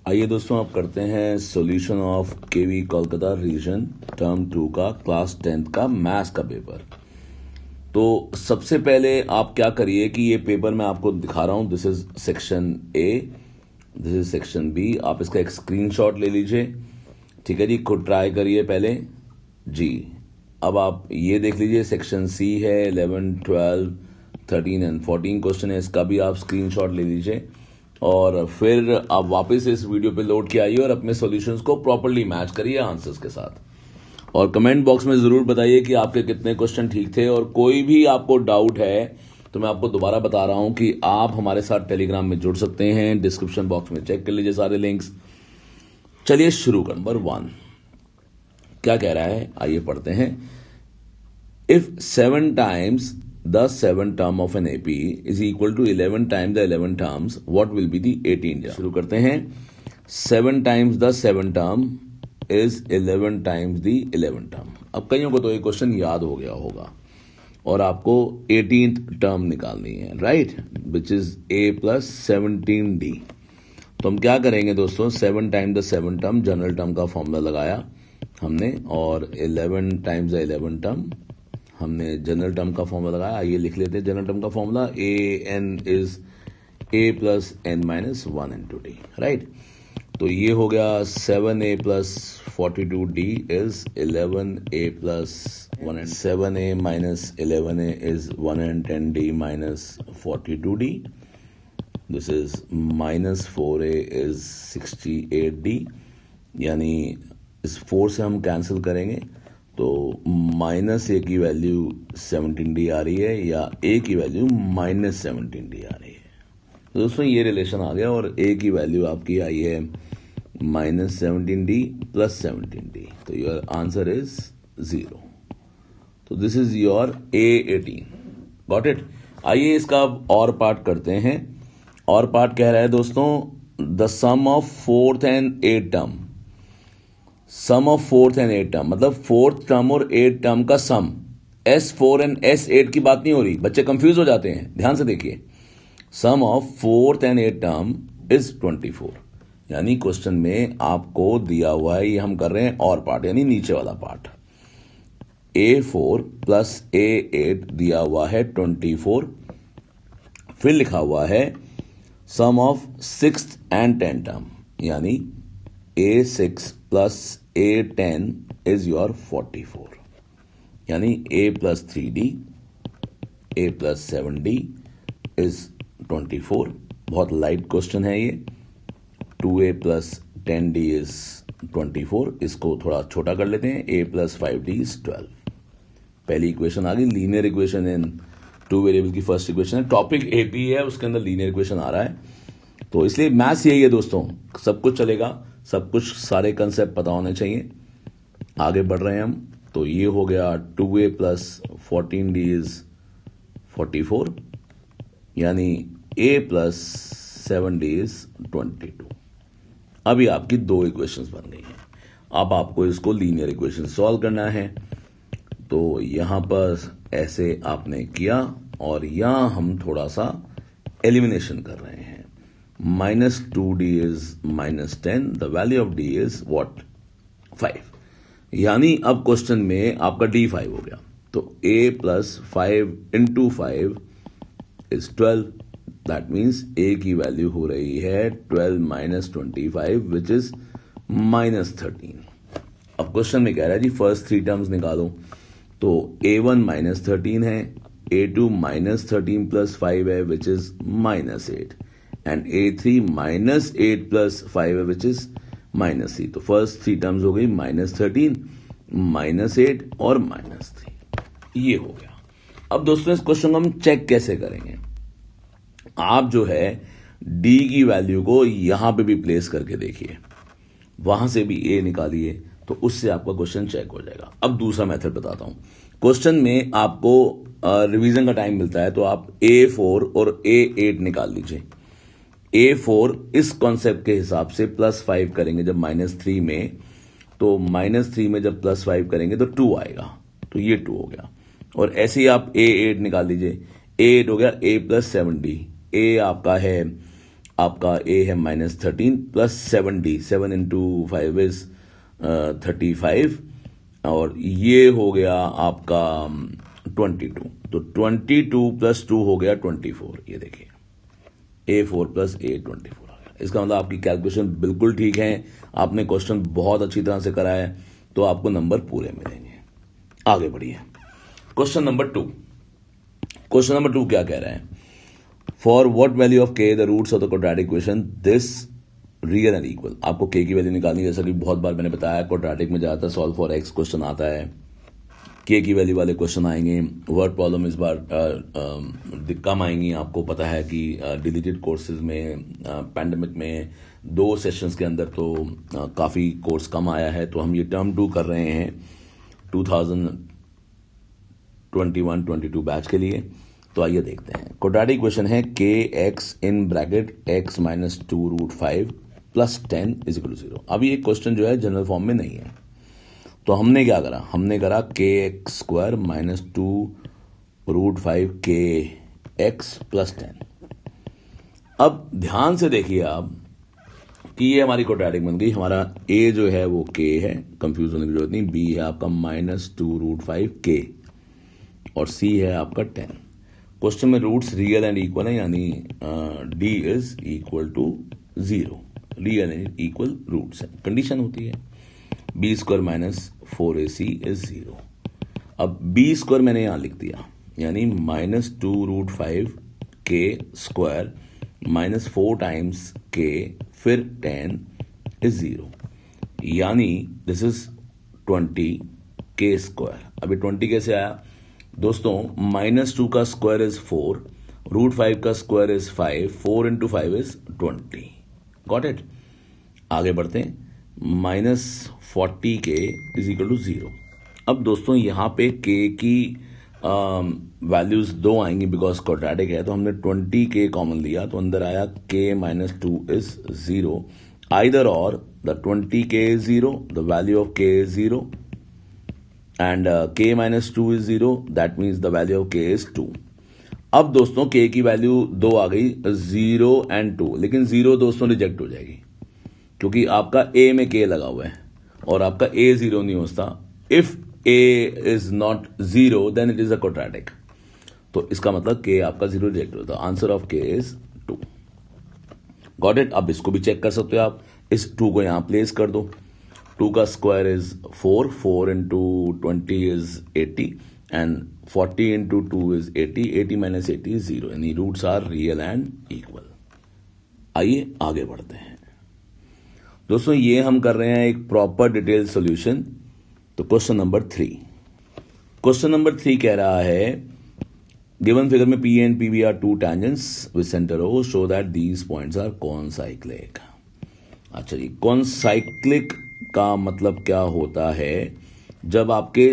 आइए दोस्तों, आप करते हैं solution of KV Kolkata region term 2 का क्लास 10th का मैथ्स का पेपर। तो सबसे पहले आप क्या करिए कि ये पेपर मैं आपको दिखा रहा हूं। This is section A, this is section B. आप इसका एक स्क्रीनशॉट ले लीजिए, ठीक है जी। खुद ट्राई करिए पहले जी। अब आप ये देख लीजिए, सेक्शन सी है, 11, 12, 13 एंड 14 क्वेश्चन है। इसका भी आप स्क्रीनशॉट ले लीजिए और फिर आप वापस इस वीडियो पे लोड के आइए और अपने सॉल्यूशंस को प्रॉपर्ली मैच करिए आंसर्स के साथ। और कमेंट बॉक्स में जरूर बताइए कि आपके कितने क्वेश्चन ठीक थे। और कोई भी आपको डाउट है तो मैं आपको दोबारा बता रहा हूं कि आप हमारे साथ टेलीग्राम में जुड़ सकते हैं। डिस्क्रिप्शन बॉक्स में चेक कर लीजिए सारे लिंक्स। चलिए शुरू कर। नंबर 1 क्या कह रहा है, आइए पढ़ते हैं। If 7 times the 7 term of an AP is equal to 11 times the 11 terms, what will be the 18 term? शुरू करते हैं। 7 times the 7 term is 11 times the 11 term। अब कईयों को तो ये क्वेश्चन याद हो गया होगा और आपको 18th टर्म निकालनी है, right, which is A plus 17D। तो हम क्या करेंगे दोस्तों, 7 times the 7 term general term का फॉर्मूला लगाया हमने और 11 times the 11 term हमने जनरल टर्म का फॉर्मूला लगाया। आइए लिख लेते हैं जनरल टर्म का formula. an is a plus n minus 1 into d, right. तो ये हो गया 7a plus 42d is 11a plus 1 and 7a minus 11a is 110d minus 42d. This is minus 4a is 68d, यानी इस 4 से हम cancel करेंगे तो माइनस ए की वैल्यू 17D आ रही है या ए की वैल्यू माइनस 17D आ रही है। तो दोस्तों ये रिलेशन आ गया और ए की वैल्यू आपकी आई है माइनस 17D प्लस 17D। तो योर आंसर इज 0। तो this is your A18। Got it. आइए इसका अब और पार्ट करते हैं। और पार्ट कह रहा है दोस्तों, the sum of 4th and 8th term. Sum of 4th and 8th term मतलब 4th टर्म और 8th टर्म का सम। S4 and S8 की बात नहीं हो रही, बच्चे कंफ्यूज हो जाते हैं, ध्यान से देखिए। Sum of 4th and 8th term is 24। यानी क्वेश्चन में आपको दिया हुआ है, ये हम कर रहे हैं और पार्ट यानी नीचे वाला पार्ट। A4 प्लस A8 दिया हुआ है 24। फिर लिखा हुआ है सम of 6th and 10th term, यानी A6 plus A10 is your 44। यानी A plus 3D, A plus 7D is 24। बहुत लाइट क्वेश्चन है ये। 2A plus 10D is 24। इसको थोड़ा छोटा कर लेते हैं। A plus 5D is 12। पहली इक्वेशन आ गई, लीनियर इक्वेशन इन 2 वेरिएबल की फर्स्ट इक्वेशन है। टॉपिक AP है, उसके अंदर लीनियर इक्वेशन आ रहा है। तो इसलिए मैथ्स यही है दोस्तों, सब कुछ चलेगा, सब कुछ सारे कंसेप्ट पता होने चाहिए। आगे बढ़ रहे हैं हम। तो ये हो गया 2A प्लस 14D इज 44, यानी A प्लस 7D इज 22। अभी आपकी 2 इक्वेशंस बन गई हैं। अब आपको इसको लीनियर इक्वेशन सॉल्व करना है। तो यहां पर ऐसे आपने किया और यहां हम थोड़ा सा एलिमिनेशन कर रहे हैं। minus 2D is minus 10, the value of D is what? 5। यानी अब क्वेश्चन में आपका D5 हो गया। तो A plus 5 into 5 is 12। That means A की वैल्यू हो रही है 12 minus 25 which is minus 13। अब क्वेश्चन में कह रहा है जी फर्स्ट 3 टर्म्स निकालो। तो A1 minus 13 है, A2 minus 13 plus 5 है which is minus 8 and A3 minus 8 plus 5 है विच इज minus 3। तो फर्स्ट 3 टर्म्स हो गई minus 13, minus 8 और minus 3। ये हो गया। अब दोस्तों इस क्वेश्चन को हम चेक कैसे करेंगे। आप जो है D की वैल्यू को यहां पे भी प्लेस करके देखिए, वहां से भी A निकालिए, तो उससे आपका क्वेश्चन चेक हो जाएगा। अब दूसरा मेथड बताता हूं। क्वेश्चन में आपको रिवीजन का टाइम मिलता है, तो आप A4 और A8 निकाल लीजिए। A4 इस कॉन्सेप्ट के हिसाब से +5 करेंगे जब -3 में, तो -3 में जब +5 करेंगे तो 2 आएगा, तो ये 2 हो गया। और ऐसे ही आप A8 निकाल लीजिए। A8 हो गया A प्लस 7D। A आपका है आपका ए है -13 प्लस 70, 7 इंटू 5 इज 35, और ये हो गया आपका 22, तो 22 प्लस 2 हो गया 24। ये देखिए A4 प्लस A24 आ गया। इसका मतलब आपकी कैलकुलेशन बिल्कुल ठीक है, आपने क्वेश्चन बहुत अच्छी तरह से करा है, तो आपको नंबर पूरे मिलेंगे। आगे बढ़िए, क्वेश्चन नंबर 2। क्वेश्चन नंबर 2 क्या कह रहा है? For what value of k the roots of the quadratic equation this real and equal. आपको k की वैल्यू निकालनी है, जैसा कि बहुत बार मैंने बताया क्वाड्रेटिक में जाता है सॉल्व फॉर x क्वेश्चन आता है, k की वैल्यू वाले क्वेश्चन आएंगे। वर्ड प्रॉब्लम इस बार कम आएंगी, आपको पता है कि डिलीटेड कोर्सेज में पैंडेमिक में 2 सेशंस के अंदर तो काफ़ी कोर्स कम आया है, तो हम ये टर्म 2 कर रहे हैं 2021-22 बैच के लिए। तो आइए देखते हैं। क्वाड्रेटिक इक्वेशन है के x in bracket x minus 2√5 plus 10 is equal to 0। अभी ये क्वेश्चन जो है जनरल फॉर्म में नहीं है, तो हमने क्या करा? हमने करा के एक्स स्क्वायर माइनस 2√5 के एक्स प्लस 10। अब ध्यान से देखिए आप कि ये हमारी क्वाड्रेटिक बन गई। हमारा a जो है वो k है, कंफ्यूज होने की जरूरत नहीं। b है आपका -2√5 k और c है आपका 10। क्वेश्चन में रूट्स रियल एंड इक्वल है, यानी d is equal to 0। Real and equal roots है, कंडीशन होती है। b square minus 4ac is 0। अब b स्क्वायर मैंने यहां लिख दिया, यानी -2√5 k square minus 4 times k फिर 10 इज 0, यानी दिस इज 20 k स्क्वायर। अभी 20 कैसे आया दोस्तों? -2 का स्क्वायर इज 4, √5 का square is 5, 4 into 5 is 20। Got it? आगे बढ़ते हैं। -40 k इज इक्वल टू 0। अब दोस्तों यहां पे k की वैल्यूज 2 आएंगी बिकॉज क्वाड्रेटिक है, तो हमने 20 k कॉमन लिया, तो अंदर आया k माइनस 2 इज 0। आइदर और the 20 k is 0, the value of k is 0 and k minus 2 is 0, that means the value of k is 2। अब दोस्तों k की वैल्यू 2 आ गई, 0 एंड 2, लेकिन 0 दोस्तों रिजेक्ट हो जाएगी क्योंकि आपका a में k लगा हुआ है और आपका a 0 नहीं होता। If a is not 0 then it is a quadratic, तो इसका मतलब k आपका 0 रिजेक्ट होता है। Answer of k is 2। Got it? अब इसको भी चेक कर सकते हो आप, इस 2 को यहां प्लेस कर दो। 2 का square is 4, 4 into 20 is 80 and 40 into 2 is 80, 80 minus 80 is 0, यानी roots are real and equal. आइए आगे बढ़ते हैं दोस्तों, ये हम कर रहे हैं एक प्रॉपर डिटेल सोल्यूशन। तो क्वेश्चन नंबर 3। क्वेश्चन नंबर 3 कह रहा है गिवन फिगर में P and PB are 2 tangents with centre O, show that these points are concyclic. अच्छा जी, कॉनसाइक्लिक का मतलब क्या होता है? जब आपके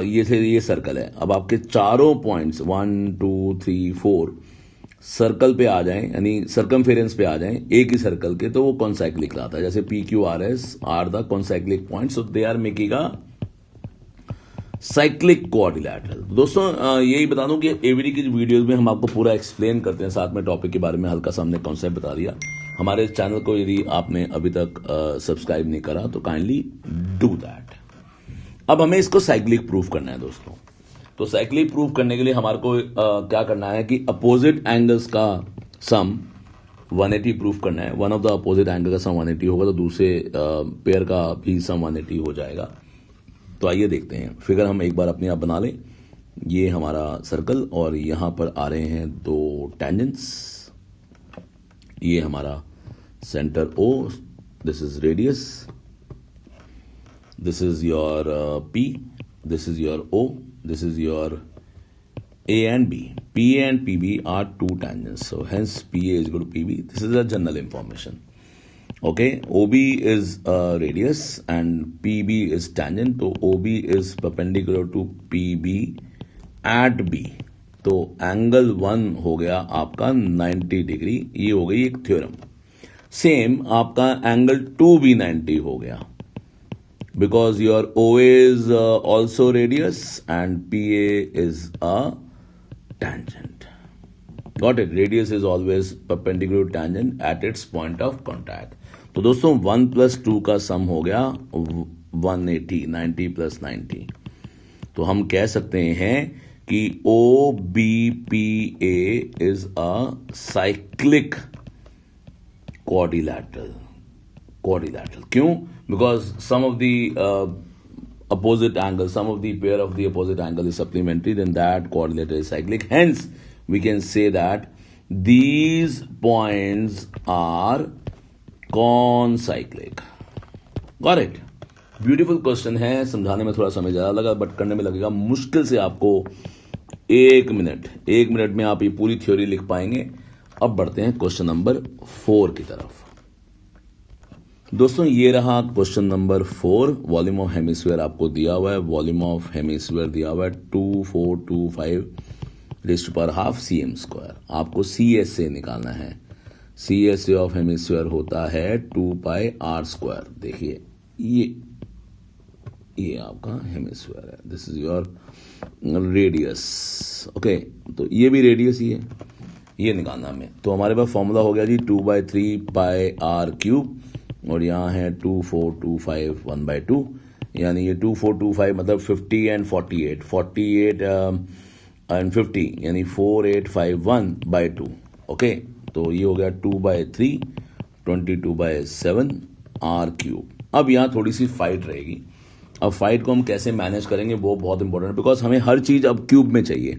ये सर्कल है, अब आपके चारों पॉइंट्स 1 2 3 4 सर्कल पे आ जाएं, यानी सर्कमफेरेंस पे आ जाएं एक ही सर्कल के, तो वो कॉनसाइक्लिक आता है। जैसे PQRS are the concyclic points, so they are making a cyclic quadrilateral. दोस्तों यही बता दूं कि एवरी की वीडियोस में हम आपको पूरा एक्सप्लेन करते हैं, साथ में टॉपिक के बारे में हल्का सा हमने कॉन्सेप्ट बता दिया। हमारे चैनल को यदि आपने अभी तक सब्सक्राइब नहीं करा तो काइंडली डू दैट। अब हमें इसको साइक्लिक प्रूफ करना है दोस्तों। तो साइक्लिक प्रूफ करने के लिए हमारे को क्या करना है कि अपोजिट एंगल्स का सम 180 प्रूफ करना है। One of the opposite angle का सम 180 होगा, तो दूसरे पेयर का भी सम 180 हो जाएगा। तो आइए देखते हैं। फिगर हम एक बार अपने आप बना लें। ये हमारा सर्कल और यहां पर आ रहे हैं 2 टेंजेंट्स। ये हमारा centre O, this is radius, this is your P, this is your O, this is your A and B. P and PB are 2 tangents, so hence PA is equal to PB. This is a general information. Okay, OB is radius and PB is tangent, so OB is perpendicular to PB at B. तो angle 1 हो गया आपका 90 degree, ये हो गई एक theorem. Same आपका angle 2 भी 90 हो गया, because your OA is also radius and PA is a tangent. Got it, radius is always perpendicular tangent at its point of contact. तो दोस्तों 1 + 2 का सम हो गया 180, 90 + 90। तो हम कह सकते हैं कि OBPA is a cyclic quadrilateral। क्यों? Because sum of the opposite angle, some of the pair of the opposite angle is supplementary, then that quadrilateral is cyclic. Hence, we can say that these points are concyclic. Got it? Beautiful question है, समझाने में थोड़ा समय ज्यादा लगा but करने में लगेगा मुश्किल से आपको 1 मिनट में आप ये पूरी थ्योरी लिख पाएंगे। अब बढ़ते हैं क्वेश्चन नंबर 4 की तरफ। दोस्तों ये रहा question number 4। Volume of hemisphere आपको दिया हुआ है, वॉल्यूम ऑफ हेमिस्फीयर दिया हुआ है 2425 raised to power half cm²। आपको CSA निकालना है। CSA ऑफ हेमिस्फीयर होता है 2πr²। देखिए ये आपका हेमिस्फीयर है, this is your radius. Okay, तो ये भी रेडियस ही है, ये निकालना हमें। तो हमारे पास फॉर्मूला हो गया जी 2/3πr³ और यहाँ है 2425 1/2, यानी ये 2425 मतलब 50 and 48, 48 and 50 यानी 4851/2। ओके, तो ये हो गया 2/3 22/7 r³। अब यहाँ थोड़ी सी फाइट रहेगी। अब फाइट को हम कैसे मैनेज करेंगे वो बहुत इंपॉर्टेंट है, बिकॉज हमें हर चीज अब क्यूब में चाहिए।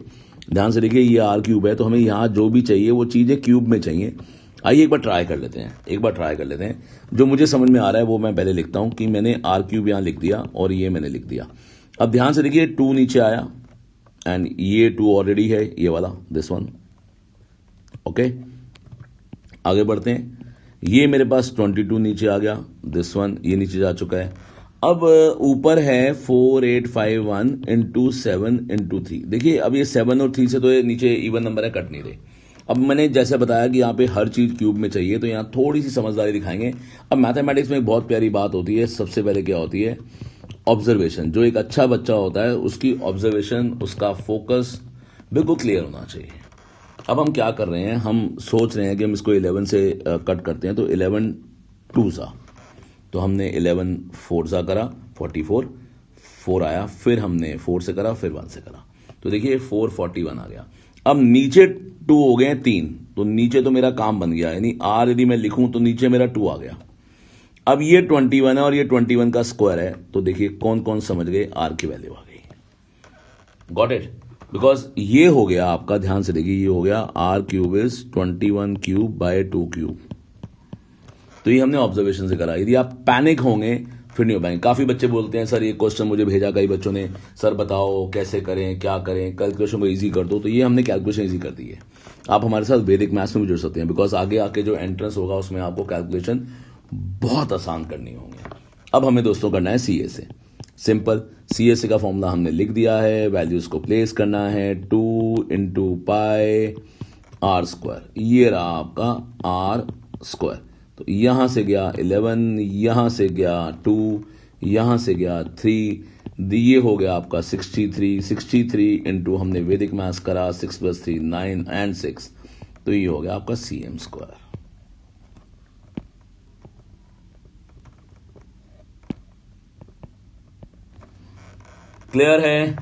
ध्यान से देखिए, ये r³ है तो हमें यहाँ जो भी चाहिए वो चीजें क्यूब में चाहिए। आइए एक बार ट्राई कर लेते हैं। जो मुझे समझ में आ रहा है वो मैं पहले लिखता हूं कि मैंने r³ यहां लिख दिया और ये मैंने लिख दिया। अब ध्यान से देखिए 2 नीचे आया एंड ये 2 ऑलरेडी है, ये वाला दिस वन। ओके, आगे बढ़ते हैं। ये मेरे पास 22 नीचे आ गया, दिस वन ये नीचे जा चुका है। अब ऊपर है 4851 × 7 × 3। देखिए अब ये 7 और 3 से तो ये नीचे इवन नंबर है, कट नहीं रहे। अब मैंने जैसे बताया कि यहाँ पे हर चीज क्यूब में चाहिए, तो यहाँ थोड़ी सी समझदारी दिखाएंगे। अब मैथमेटिक्स में एक बहुत प्यारी बात होती है, सबसे पहले क्या होती है, ऑब्जर्वेशन। जो एक अच्छा बच्चा होता है उसकी ऑब्जर्वेशन, उसका फोकस बिल्कुल क्लियर होना चाहिए। अब हम क्या कर रहे हैं, हम सोच रहे हैं कि हम इसको 11 से कट करते हैं। तो 11 2 तो हमने 11 4 करा 44, 4 आया, फिर हमने 4 से करा, फिर 1 से करा, तो देखिए 441 आ गया। अब नीचे 2 हो गए 3, तो नीचे तो मेरा काम बन गया, यानी r यदि मैं लिखूं तो नीचे मेरा 2 आ गया। अब ये 21 है और ये 21 का स्क्वायर है, तो देखिए कौन कौन समझ गए, r की वैल्यू आ गई। Got it? बिकॉज ये हो गया आपका, ध्यान से देखिए, ये हो गया r³ इज 21³/2³। तो ये हमने ऑब्जर्वेशन से करा। यदि आप पैनिक होंगे फिर नहीं हो पाएंगे। काफी बच्चे बोलते हैं सर ये क्वेश्चन मुझे भेजा कई बच्चों ने, सर बताओ कैसे करें, क्या करें, कैलकुलेशन को इजी कर दो। तो ये हमने कैलकुलेशन इजी कर दी है। आप हमारे साथ वैदिक मैथ्स में भी जुड़ सकते हैं, बिकॉज आगे आके जो एंट्रेंस होगा उसमें आपको कैलकुलेशन बहुत आसान करनी होंगे। अब हमें दोस्तों करना है CSA। सिंपल, CSA का फॉर्मूला हमने लिख दिया है, वैल्यूज को प्लेस करना है 2 × πr²। ये रहा आपका r²। तो यहां से गया 11, यहां से गया 2, यहां से गया 3, ये हो गया आपका 63 इंटू हमने वैदिक मैथ्स करा 6 + 3 9 एंड 6, तो ये हो गया आपका cm²। क्लियर है?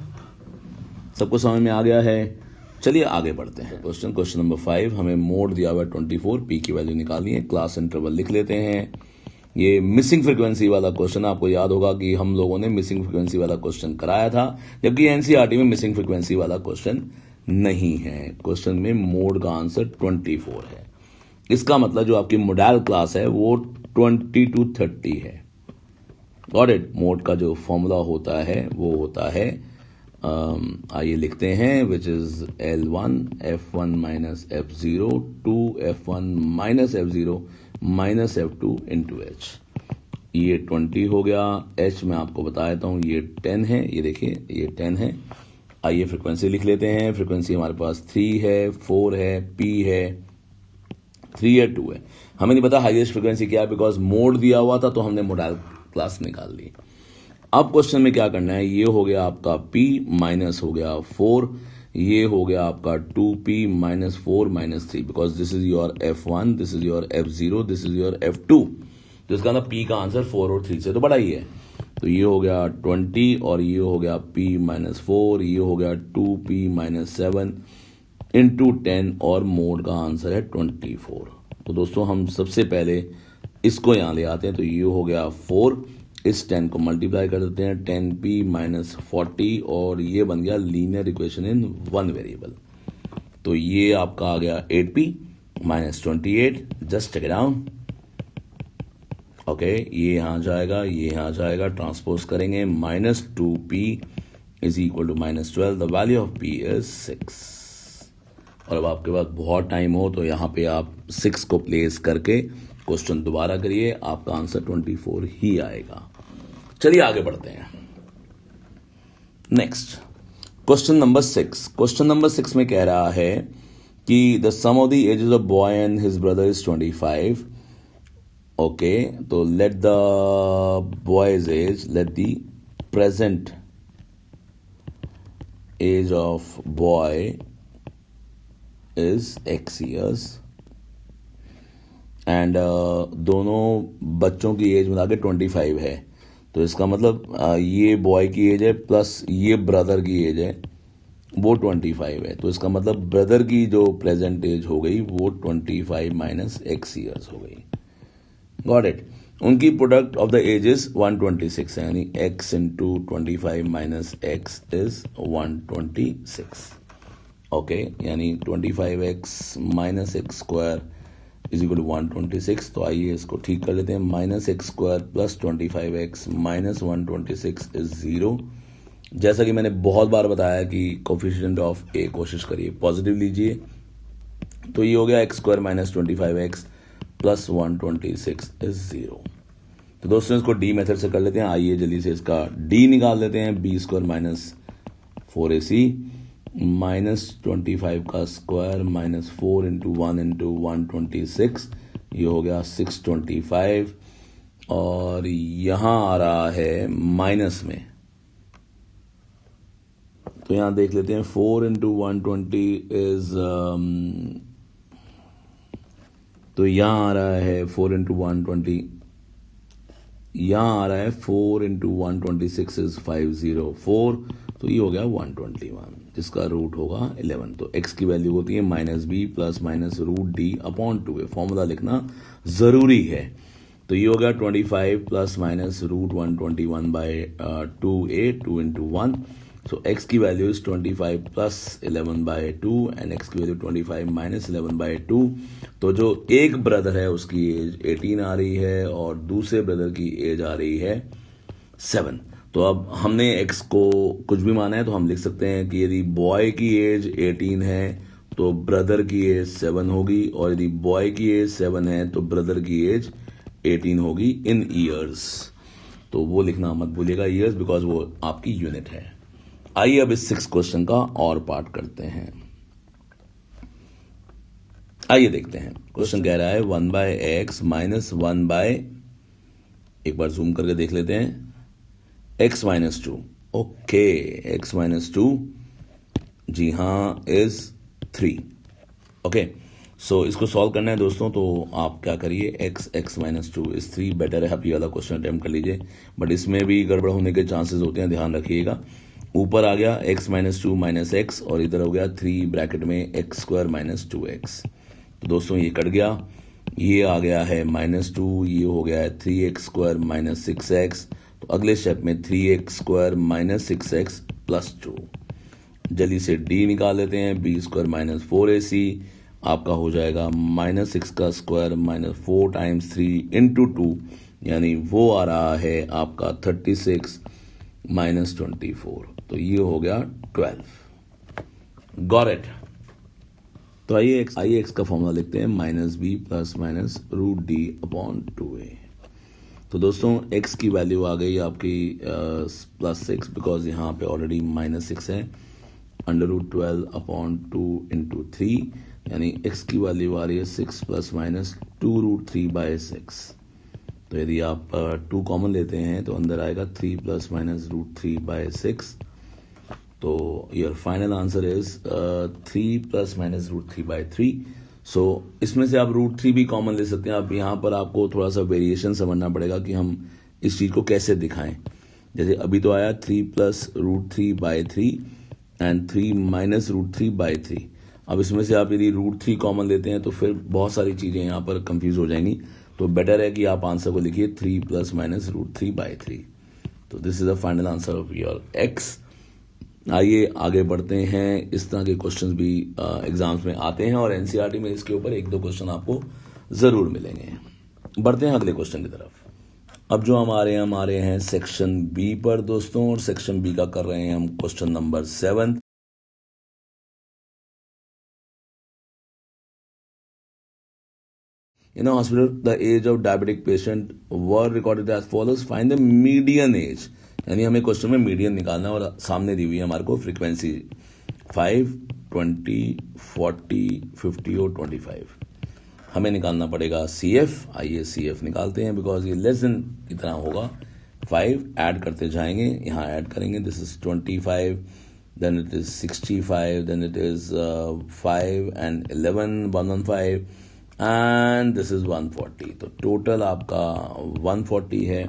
सबको समझ में आ गया है? चलिए आगे बढ़ते हैं। क्वेश्चन नंबर 5, हमें मोड दिया हुआ है 24, पी की वैल्यू निकालनी है, क्लास इंटरवल लिख लेते हैं। ये मिसिंग फ्रीक्वेंसी वाला क्वेश्चन, आपको याद होगा कि हम लोगों ने मिसिंग फ्रीक्वेंसी वाला क्वेश्चन कराया था, जबकि एनसीईआरटी में मिसिंग फ्रीक्वेंसी वाला क्वेश्चन नहीं है। क्वेश्चन में मोड का आंसर 24 है। इसका मतलब जो आपकी मोडाल क्लास है वो 20 to 30 है। Got it? मोड का जो फॉर्मूला होता है वो होता है, आइए लिखते हैं, which is L1 F1 - F0 2 F1 - F0 - F2 × H। ये 20 हो गया। H मैं आपको बता देता हूं, ये 10 है, ये देखिए ये 10 है। आइए फ्रीक्वेंसी लिख लेते हैं। फ्रीक्वेंसी हमारे पास 3 है, 4 है, P है, 3 है, 2 है। हमें नहीं पता हाईएस्ट फ्रीक्वेंसी क्या है, बिकॉज मोड दिया हुआ था तो हमने मोडाल क्लास निकाल ली। अब क्वेश्चन में क्या करना है, ये हो गया आपका P माइनस हो गया 4, ये हो गया आपका 2p minus 4 minus 3, because this is your f1, this is your f0, this is your f2। तो इसका मतलब p का आंसर 4 और 3 से तो बड़ा ही है। तो ये हो गया 20 और ये हो गया p माइनस 4, ये हो गया 2p माइनस 7 इंटू 10 और मोड का आंसर है 24। तो दोस्तों हम सबसे पहले इसको यहाँ ले आते हैं। तो ये हो गया 4, इस 10 को मल्टीप्लाई कर देते हैं 10p माइनस 40 और ये बन गया linear equation in one variable. तो ये आपका आ गया 8p minus 28, just take it down. Okay, ये यहाँ जाएगा, ये यहाँ जाएगा, ट्रांसपोज करेंगे, minus 2p is equal to minus 12, the value of p is 6। और अब आपके पास बहुत टाइम हो तो यहाँ पे आप 6 को प्लेस करके क्वेश्चन दोबारा करिए, आपका आंसर 24 ही आएगा। चलिए आगे बढ़ते हैं। Next question number 6। Question number 6 में कह रहा है कि the sum of the ages of boy and his brother is 25। Okay, तो let the boy's age, let the present age of boy is x years and दोनों बच्चों की as मिला के 25 है। तो इसका मतलब ये बॉय की एज है प्लस ये ब्रदर की एज है, वो 25 है। तो इसका मतलब ब्रदर की जो प्रेजेंट एज हो गई वो 25 माइनस x years हो गई। Got it. उनकी प्रोडक्ट ऑफ द एजेस 126 है, यानी x into 25 minus x is 126। Okay, यानी 25x minus x square is equal to 126। तो आइए इसको ठीक कर लेते हैं। Minus x square plus 25x minus 126 is 0। जैसा कि मैंने बहुत बार बताया कि कोफिशिएंट ऑफ ए कोशिश करिए पॉजिटिव लीजिए। तो ये हो गया x square minus 25x plus 126 is 0। तो दोस्तों इसको डी मेथड से कर लेते हैं। आइए जल्दी से इसका डी निकाल लेते हैं। B square minus 4ac minus 25 का स्क्वायर माइनस 4 इंटू 1 इंटू 126, ये हो गया 625। और यहां आ रहा है माइनस में, तो यहां देख लेते हैं 4 इंटू 120 इज, तो यहां आ रहा है 4 इंटू 120, यहां आ रहा है 4 इंटू 126 इज 504। तो ये हो गया 121 जिसका रूट होगा 11। तो x की वैल्यू होती है minus B plus minus root D upon 2a। Formula लिखना जरूरी है। तो ये हो गया 25 plus minus root 121 by 2a, 2 into 1। So x की value is 25 plus 11 by 2 and x की वैल्यू 25 माइनस 11 बाय 2। तो जो एक ब्रदर है उसकी एज 18 आ रही है और दूसरे ब्रदर की एज आ रही है 7। तो अब हमने x को कुछ भी माना है तो हम लिख सकते हैं कि यदि बॉय की एज 18 है तो ब्रदर की एज 7 होगी, और यदि बॉय की एज 7 है तो ब्रदर की एज 18 होगी इन ईयर्स। तो वो लिखना मत भूलिएगा ईयर्स, बिकॉज वो आपकी यूनिट है। आइए अब इस 6 क्वेश्चन का और पार्ट करते हैं। आइए देखते हैं। क्वेश्चन कह रहा है 1 बाय एक्स माइनस 1 बाय, एक बार जूम करके देख लेते हैं, x minus 2। Okay, x minus 2 जी हाँ इज 3। ओके, सो इसको सॉल्व करना है दोस्तों। तो आप क्या करिए, x माइनस 2 इज 3। बेटर है आप ये वाला क्वेश्चन अटेम्प्ट कर लीजिए, बट इसमें भी गड़बड़ होने के चांसेस होते हैं, ध्यान रखिएगा। ऊपर आ गया x माइनस 2 माइनस एक्स और इधर हो गया 3 ब्रैकेट में x स्क्वायर माइनस 2x। तो दोस्तों ये कट गया, ये आ गया है माइनस 2, ये हो गया है 3x स्क्वायर माइनस 6x। तो अगले स्टेप में 3x square minus 6x plus 2। जल्दी से d निकाल लेते हैं। बी स्क्वायर माइनस 4ac आपका हो जाएगा माइनस 6 का स्क्वायर माइनस 4 टाइम्स 3 इंटू 2, यानी वो आ रहा है आपका 36 माइनस 24। तो ये हो गया 12। Got it. तो आइए x का फॉर्मूला लिखते हैं, minus B plus minus root D upon 2a। तो दोस्तों x की वैल्यू आ गई आपकी प्लस 6, बिकॉज यहाँ पे ऑलरेडी माइनस 6 है, अंडर रूट 12 अपॉन 2 इंटू 3, यानी x की वैल्यू आ रही है 6 प्लस माइनस 2 रूट 3 बाय 6। तो यदि आप 2 कॉमन लेते हैं तो अंदर आएगा 3 प्लस माइनस रूट 3 बाय 6। तो your final answer is 3 plus minus √3/3। सो इसमें से आप √3 भी कॉमन ले सकते हैं। अब यहाँ पर आपको थोड़ा सा वेरिएशन समझना पड़ेगा कि हम इस चीज को कैसे दिखाएं। जैसे अभी तो आया 3 प्लस √3/3 एंड 3 माइनस √3/3। अब इसमें से आप यदि √3 कॉमन लेते हैं तो फिर बहुत सारी चीजें यहाँ पर कंफ्यूज हो जाएंगी। तो बेटर है कि आप आंसर को लिखिए 3 प्लस माइनस √3/3। तो this is the final answer of your x. आइए आगे बढ़ते हैं। इस तरह के क्वेश्चंस भी एग्जाम्स में आते हैं और एनसीईआरटी में इसके ऊपर 1-2 क्वेश्चन आपको जरूर मिलेंगे। बढ़ते हैं अगले क्वेश्चन की तरफ। अब जो हमारे हैं सेक्शन बी पर दोस्तों, और सेक्शन बी का कर रहे हैं हम question number 7। In a hospital, the age of diabetic patient were recorded as follows. Find the median age. यानी हमें क्वेश्चन में मीडियन निकालना है और सामने दी हुई है हमारे को फ्रीक्वेंसी 5, 20, 40, 50 और 25। हमें निकालना पड़ेगा CF। आइए CF निकालते हैं, बिकॉज ये लेस देन की तरह होगा। 5 ऐड करते जाएंगे, यहाँ ऐड करेंगे। This is 25, then it is 65, then it is 5 and 11, 115 and this is 140। तो टोटल आपका 140 है।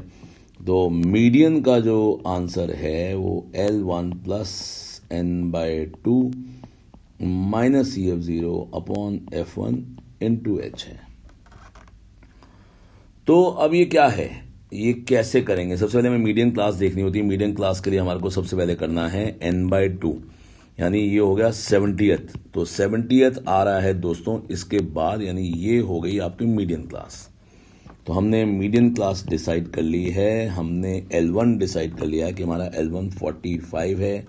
तो मीडियन का जो आंसर है वो L1 plus N/2 minus CF0 upon F1 into H है। तो अब ये क्या है, ये कैसे करेंगे? सबसे पहले हमें मीडियन क्लास देखनी होती है। मीडियन क्लास के लिए हमारे को सबसे पहले करना है N/2, यानी ये हो गया 70th। तो 70th आ रहा है दोस्तों इसके बाद, यानी ये हो गई आपकी मीडियन क्लास। तो हमने मीडियन क्लास डिसाइड कर ली है। हमने L1 डिसाइड कर लिया है कि हमारा L1 45 है,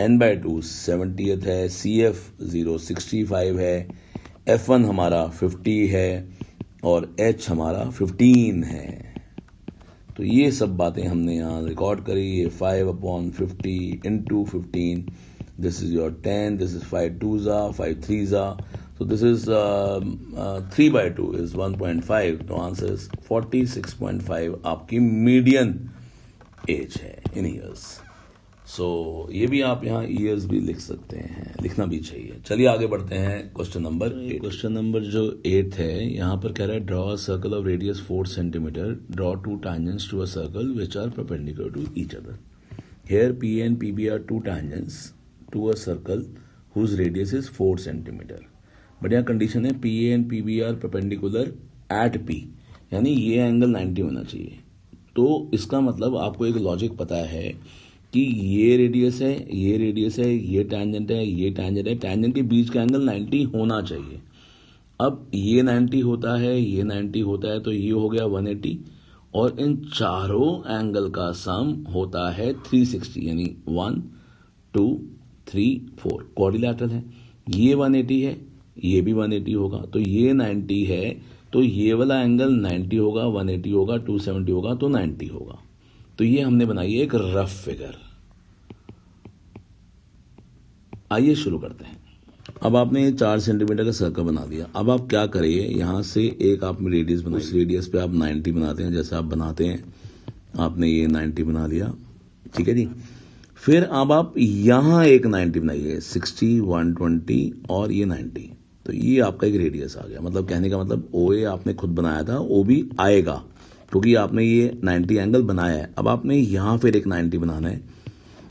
N/2 70th है, CF0 65 है, F1 हमारा 50 है और H हमारा 15 है। तो ये सब बातें हमने यहाँ रिकॉर्ड करी। ये 5/50 into 15, this is your 10, this is 5 2s, 5 3s। So this is 3/2 is 1.5. तो आंसर इज 46.5 आपकी मीडियन एज है इन ईयर्स। सो ये भी आप यहाँ ईयर्स भी लिख सकते हैं, लिखना भी चाहिए। चलिए आगे बढ़ते हैं क्वेश्चन नंबर 8। क्वेश्चन नंबर जो 8 है, यहाँ पर कह रहा है draw a circle of radius 4 centimetre, draw 2 tangents to a circle which are perpendicular to each other. Here P and PB are 2 tangents to a circle whose radius is 4 centimeter. But यहाँ condition है P A and P B are perpendicular at P, यानी ये angle 90 होना चाहिए। तो इसका मतलब आपको एक लॉजिक पता है कि ये रेडियस है, ये रेडियस है, ये टैंजेंट है, ये टैंजेंट है, टैंजेंट के बीच का एंगल 90 होना चाहिए। अब ये 90 होता है, ये 90 होता है, तो ये हो गया 180 और इन चारों एंगल का सम होता है 360, यानी 1 2 3 4 क्वाड्रिलैटरल है। ये 180 है, ये भी 180 होगा, तो ये 90 है, तो ये वाला एंगल 90 होगा, 180 होगा, 270 होगा, तो 90 होगा। तो ये हमने बनाई है एक रफ फिगर। आइए शुरू करते हैं। अब आपने 4 सेंटीमीटर का सर्कल बना दिया। अब आप क्या करिए, यहां से एक आप रेडियस बनाइए। उस रेडियस पे आप 90 बनाते हैं, जैसे आप बनाते हैं। आपने ये 90 बना लिया, ठीक है जी। फिर अब आप यहां एक 90 बनाइए, 60, 120 और ये 90। तो ये आपका एक रेडियस आ गया। मतलब कहने का मतलब OA आपने खुद बनाया था, O भी आएगा क्योंकि आपने ये 90 एंगल बनाया है। अब आपने यहां फिर एक 90 बनाना है,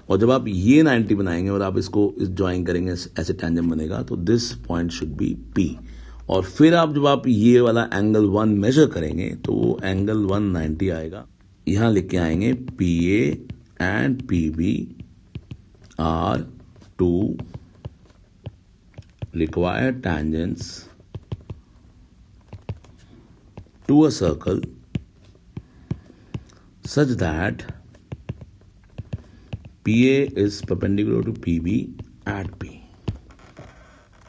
और जब आप ये 90 बनाएंगे और आप इसको ज्वाइन करेंगे, ऐसे टैंजेंट बनेगा, तो this point should be P। और फिर आप जब आप ये वाला एंगल 1 मेजर करेंगे तो वो एंगल 190 आएगा। यहां लिख के आएंगे PA and PB are 2 required tangents to a circle such that PA is perpendicular to PB at P.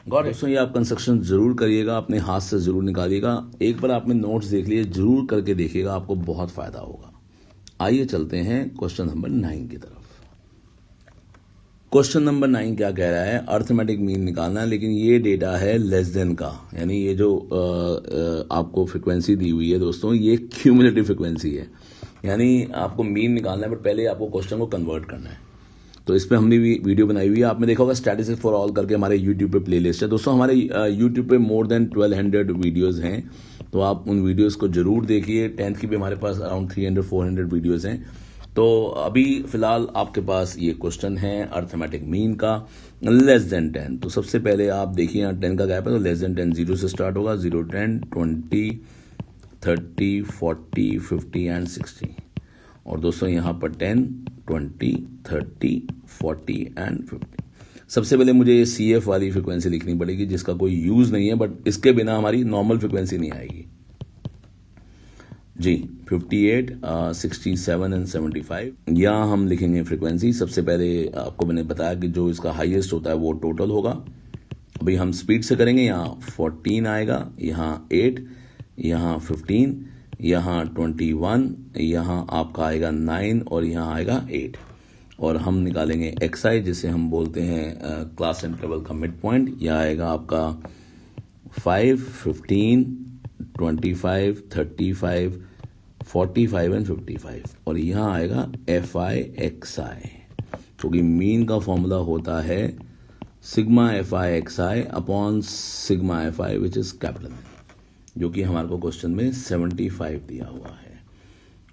दोस्तों ये आप कंस्ट्रक्शन जरूर करिएगा, अपने हाथ से जरूर निकालिएगा। एक बार आपने नोट्स देख लिए, जरूर करके देखिएगा, आपको बहुत फायदा होगा। आइए चलते हैं क्वेश्चन नंबर 9 की तरफ। क्वेश्चन नंबर 9 क्या कह रहा है, अर्थमेटिक मीन निकालना है, लेकिन ये डेटा है लेस देन का, यानी ये जो आपको फ्रीक्वेंसी दी हुई है दोस्तों, ये क्यूमुलेटिव फ्रीक्वेंसी है, यानी आपको मीन निकालना है, बट पहले आपको क्वेश्चन को कन्वर्ट करना है। तो इस पर हमने भी वीडियो बनाई हुई है। आपने देखा होगा स्टैटिस्टिक्स फॉर ऑल करके हमारे यूट्यूब पे प्लेलिस्ट है। दोस्तों हमारे यूट्यूब पे मोर देन 1200 वीडियोस हैं, तो आप उन वीडियोस को जरूर देखिए। 10th की भी हमारे पास अराउंड 300-400 वीडियोस हैं। तो अभी फिलहाल आपके पास ये क्वेश्चन है अर्थमेटिक मीन का लेस देन 10। तो सबसे पहले आप देखिए यहाँ 10 का गैप है, तो लेस देन 10 0 से स्टार्ट होगा, 0, 10, 20, 30, 40, 50 एंड 60। और दोस्तों यहाँ पर 10, 20, 30, 40 एंड 50। सबसे पहले मुझे ये CF वाली फ्रिक्वेंसी लिखनी पड़ेगी जिसका कोई यूज नहीं है, बट इसके बिना हमारी नॉर्मल फ्रिक्वेंसी नहीं आएगी जी। 58, 67 एंड 75 यहाँ हम लिखेंगे फ्रिक्वेंसी। सबसे पहले आपको मैंने बताया कि जो इसका हाईएस्ट होता है वो टोटल होगा। अभी हम स्पीड से करेंगे। यहाँ 14 आएगा, यहाँ 8, यहाँ 15, यहाँ 21, यहाँ आपका आएगा 9 और यहाँ आएगा 8। और हम निकालेंगे XI जिसे हम बोलते हैं क्लास इंटरवल का मिड पॉइंट। यह आएगा आपका 5, 15, 25, 35, 45 एंड 55। और यहाँ आएगा FI/XI, क्योंकि मीन का फॉर्मूला होता है sigma FI/XI upon sigma FI which is capital, जो कि हमारे को क्वेश्चन में 75 दिया हुआ है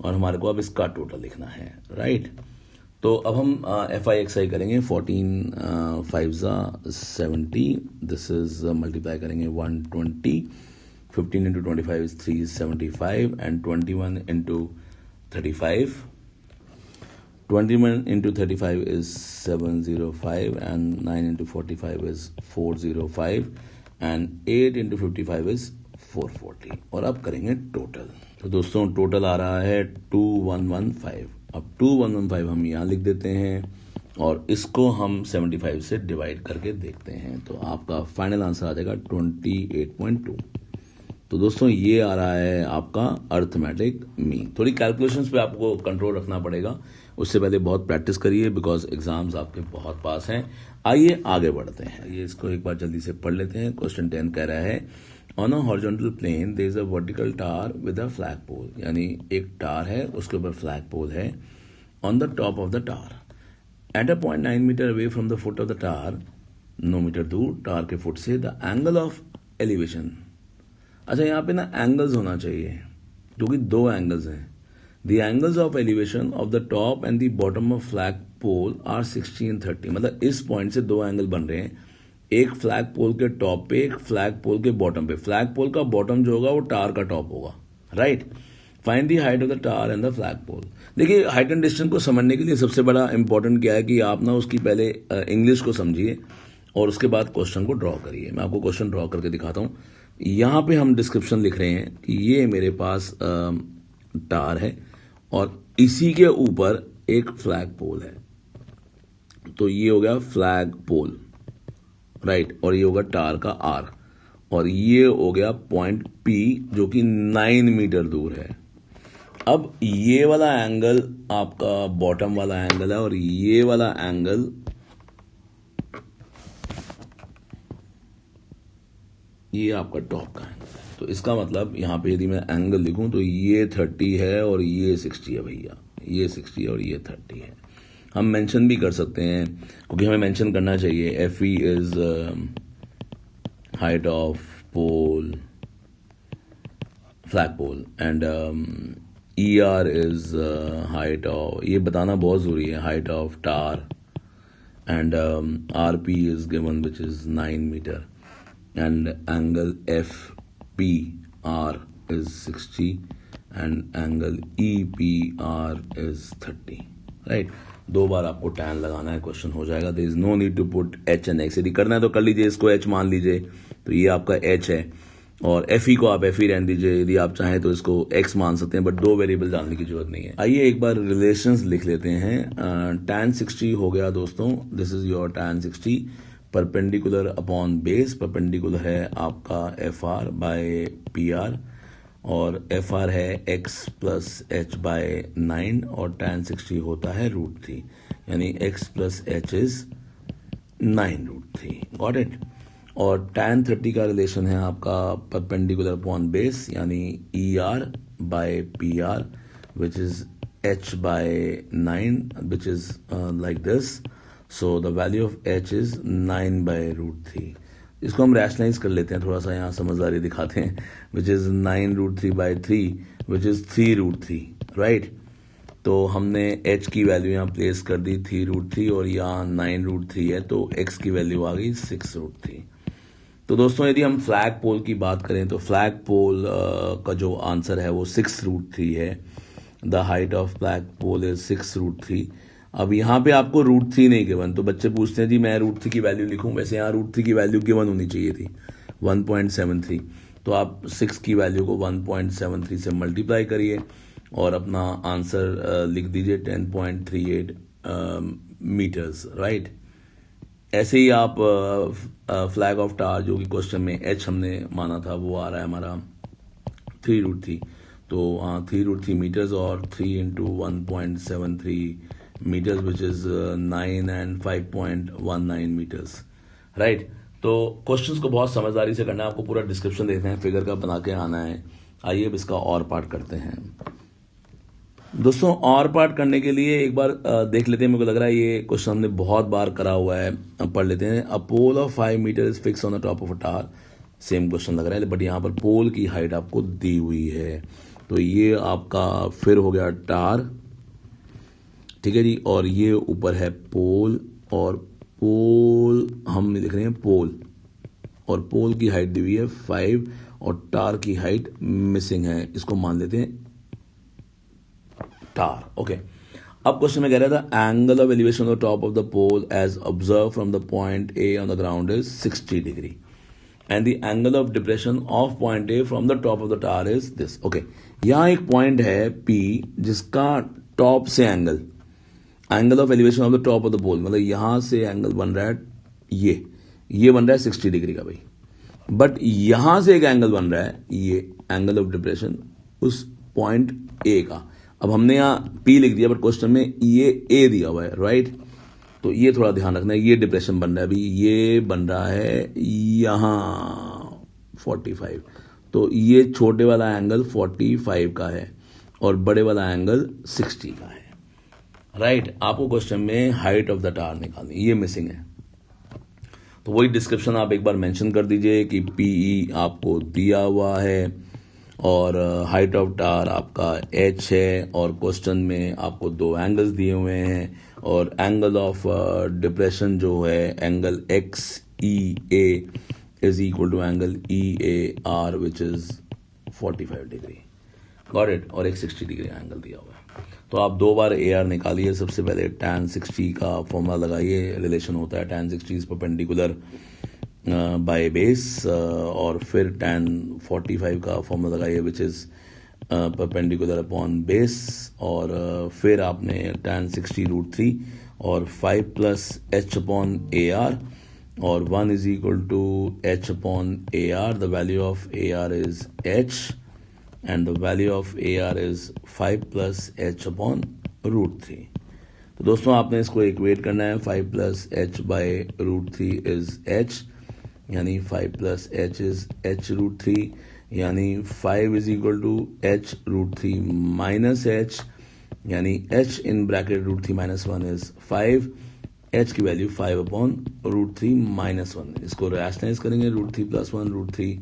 और हमारे को अब इसका टोटल लिखना है, राइट। तो अब हम FI/XI करेंगे। 14 5 70, दिस इज मल्टीप्लाई करेंगे 120, 15 into 25 is 375 and 21 into 35. 21 into 35 is 705 and 9 into 45 is 405 and 8 into 55 is 440। और अब करेंगे टोटल। तो दोस्तों टोटल आ रहा है 2115। अब 2115 हम यहाँ लिख देते हैं और इसको हम 75 से डिवाइड करके देखते हैं, तो आपका फाइनल आंसर आ जाएगा 28.2। तो दोस्तों ये आ रहा है आपका अर्थमेटिक मीन। थोड़ी कैलकुलेशंस पे आपको कंट्रोल रखना पड़ेगा, उससे पहले बहुत प्रैक्टिस करिए बिकॉज एग्जाम्स आपके बहुत पास हैं। आइए आगे बढ़ते हैं, ये इसको एक बार जल्दी से पढ़ लेते हैं। क्वेश्चन 10 कह रहा है on a horizontal plane there is a vertical tower with a flag pole, यानी एक टावर है उसके ऊपर फ्लैग पोल है on the top of the tower at a point 9 metre away from the foot of the tower, 9 metre दूर tower के foot से, the angle of elevation. अच्छा यहाँ पे ना एंगल्स होना चाहिए क्योंकि दो एंगल्स हैं। The angles of elevation of the top and the bottom of flag pole are 60 and 30। मतलब इस पॉइंट से दो एंगल बन रहे हैं, एक फ्लैग पोल के टॉप पे, एक फ्लैग पोल के बॉटम पे। फ्लैग पोल का बॉटम जो होगा वो टावर का टॉप होगा, right. Find the height of the tower and the flag pole. देखिए हाइट एंड डिस्टेंस को समझने के लिए सबसे बड़ा इंपॉर्टेंट क्या है कि आप ना उसकी पहले इंग्लिश को समझिए और उसके बाद क्वेश्चन को ड्रॉ करिए। मैं आपको क्वेश्चन ड्रॉ करके दिखाता हूँ। यहाँ पे हम डिस्क्रिप्शन लिख रहे हैं कि ये मेरे पास टावर है और इसी के ऊपर एक फ्लैग पोल है, तो ये हो गया फ्लैग पोल, राइट। और ये होगा टावर का R, और ये हो गया पॉइंट P जो कि 9 मीटर दूर है। अब ये वाला एंगल आपका बॉटम वाला एंगल है और ये वाला एंगल ये आपका टॉप का एंगल है। तो इसका मतलब यहाँ पे यदि मैं एंगल लिखूं तो ये 30 है और ये 60 है भैया, ये 60 है और ये 30 है। हम मेंशन भी कर सकते हैं क्योंकि हमें मेंशन करना चाहिए। FE is height of pole, flag pole, and ER is height of, ये बताना बहुत जरूरी है, height of tower, and RP is given which is 9 metre, and angle FPR is 60 and angle EPR is 30, right। दो बार आपको tan लगाना है, question हो जाएगा। there is no need to put H and X। यदि करना है तो कर लीजिए, इसको H मान लीजिए, तो ये आपका H है और FE को आप FE रहने दीजिए। यदि आप चाहें तो इसको X मान सकते हैं, बट दो वेरिएबल जानने की जरूरत नहीं है। आइए एक बार रिलेशंस लिख लेते हैं। tan 60 हो गया दोस्तों, this is your tan 60 perpendicular upon base. Perpendicular है आपका FR बाय PR और FR है X प्लस H बाय 9 और tan 60 होता है √3, यानी X plus H is 9√3। Got it. और tan 30 का रिलेशन है आपका परपेंडिकुलर अपॉन बेस, यानी ER by PR which is H by 9 which is like this. So the value of H is 9/√3। इसको हम रैशनलाइज कर लेते हैं, थोड़ा सा यहाँ समझदारी दिखाते हैं, which is 9√3/3 which is 3√3, right. तो हमने h की वैल्यू यहाँ प्लेस कर दी 3√3 और यहाँ 9√3 है, तो x की वैल्यू आ गई 6√3। तो दोस्तों यदि हम फ्लैग पोल की बात करें तो फ्लैग पोल का जो आंसर है वो 6√3 है। The height of flag pole is 6√3। अब यहाँ पे आपको √3 नहीं गिवन, तो बच्चे पूछते हैं जी मैं √3 की वैल्यू लिखूं, वैसे यहाँ √3 की वैल्यू गिवन होनी चाहिए थी 1.73। तो आप 6 की वैल्यू को 1.73 से मल्टीप्लाई करिए और अपना आंसर लिख दीजिए 10.38 मीटर्स, राइट। ऐसे ही आप फ्लैग ऑफ टार जो कि क्वेश्चन में एच हमने माना था वो आ रहा है हमारा 3√3। तो 3√3 मीटर्स और 3 into 1.73 metres which is 9 and 5.19 metres, right. तो क्वेश्चंस को बहुत समझदारी से करना है, आपको पूरा डिस्क्रिप्शन देखना है, फिगर का बना के आना है। आइए अब इसका और पार्ट करते हैं दोस्तों। और पार्ट करने के लिए एक बार देख लेते हैं, मेरे को लग रहा है ये क्वेश्चन हमने बहुत बार करा हुआ है, पढ़ लेते हैं। A pole of 5 metre is fix on the top of a tower. Same question लग रहा है, बट यहाँ पर पोल की हाइट आपको दी हुई है। तो ये आपका फिर हो गया टार, ठीक है जी, और ये ऊपर है पोल, और पोल हम लिख रहे हैं पोल, और पोल की हाइट दी हुई है 5 और टार की हाइट मिसिंग है, इसको मान लेते हैं टार, ओके। अब क्वेश्चन में कह रहा था angle of elevation on the top of the pole as observe from the point A on the ground is 60 degree and the angle of depression of point A from the top of the tower is this, okay. यहां एक point है P जिसका टॉप से angle of elevation of the top of the pole, मतलब यहां से angle बन रहा है ये बन रहा है 60 डिग्री का भाई, बट यहां से एक एंगल बन रहा है ये एंगल ऑफ डिप्रेशन उस पॉइंट ए का। अब हमने यहाँ P लिख दिया, बट क्वेश्चन में ये A दिया हुआ है, राइट। तो ये थोड़ा ध्यान रखना है, ये डिप्रेशन बन रहा है अभी, ये बन रहा है यहाँ 45। तो ये छोटे वाला एंगल 45 का है और बड़े वाला एंगल 60 का है, राइट। आपको क्वेश्चन में हाइट ऑफ द टावर निकालनी, ये मिसिंग है। तो वही डिस्क्रिप्शन आप एक बार मेंशन कर दीजिए कि PE आपको दिया हुआ है और हाइट ऑफ टावर आपका h है, और क्वेश्चन में आपको 2 एंगल्स दिए हुए हैं, और एंगल ऑफ डिप्रेशन जो है angle XEA is equal to angle EAR which is 45 degree, got it, और एक 60 डिग्री एंगल दिया हुआ है। तो आप 2 बार AR निकालिए। सबसे पहले tan 60 का फॉर्मूला लगाइए, रिलेशन होता है tan 60 is perpendicular by base, और फिर tan 45 का फॉर्मूला लगाइए which is perpendicular upon base, और फिर आपने tan 60√3 और 5 प्लस h अपॉन AR, और 1 is equal to h upon AR। The value of AR is h and the value of AR is 5 plus h upon √3। तो दोस्तों आपने इसको equate करना है, 5 plus h by √3 is h, यानी 5 plus h is h√3, यानी 5 is equal to h√3 minus h, यानी h in bracket √3 minus 1 is 5, h की वैल्यू 5 upon √3 minus 1। इसको रैशनलाइज करेंगे √3 plus 1 √3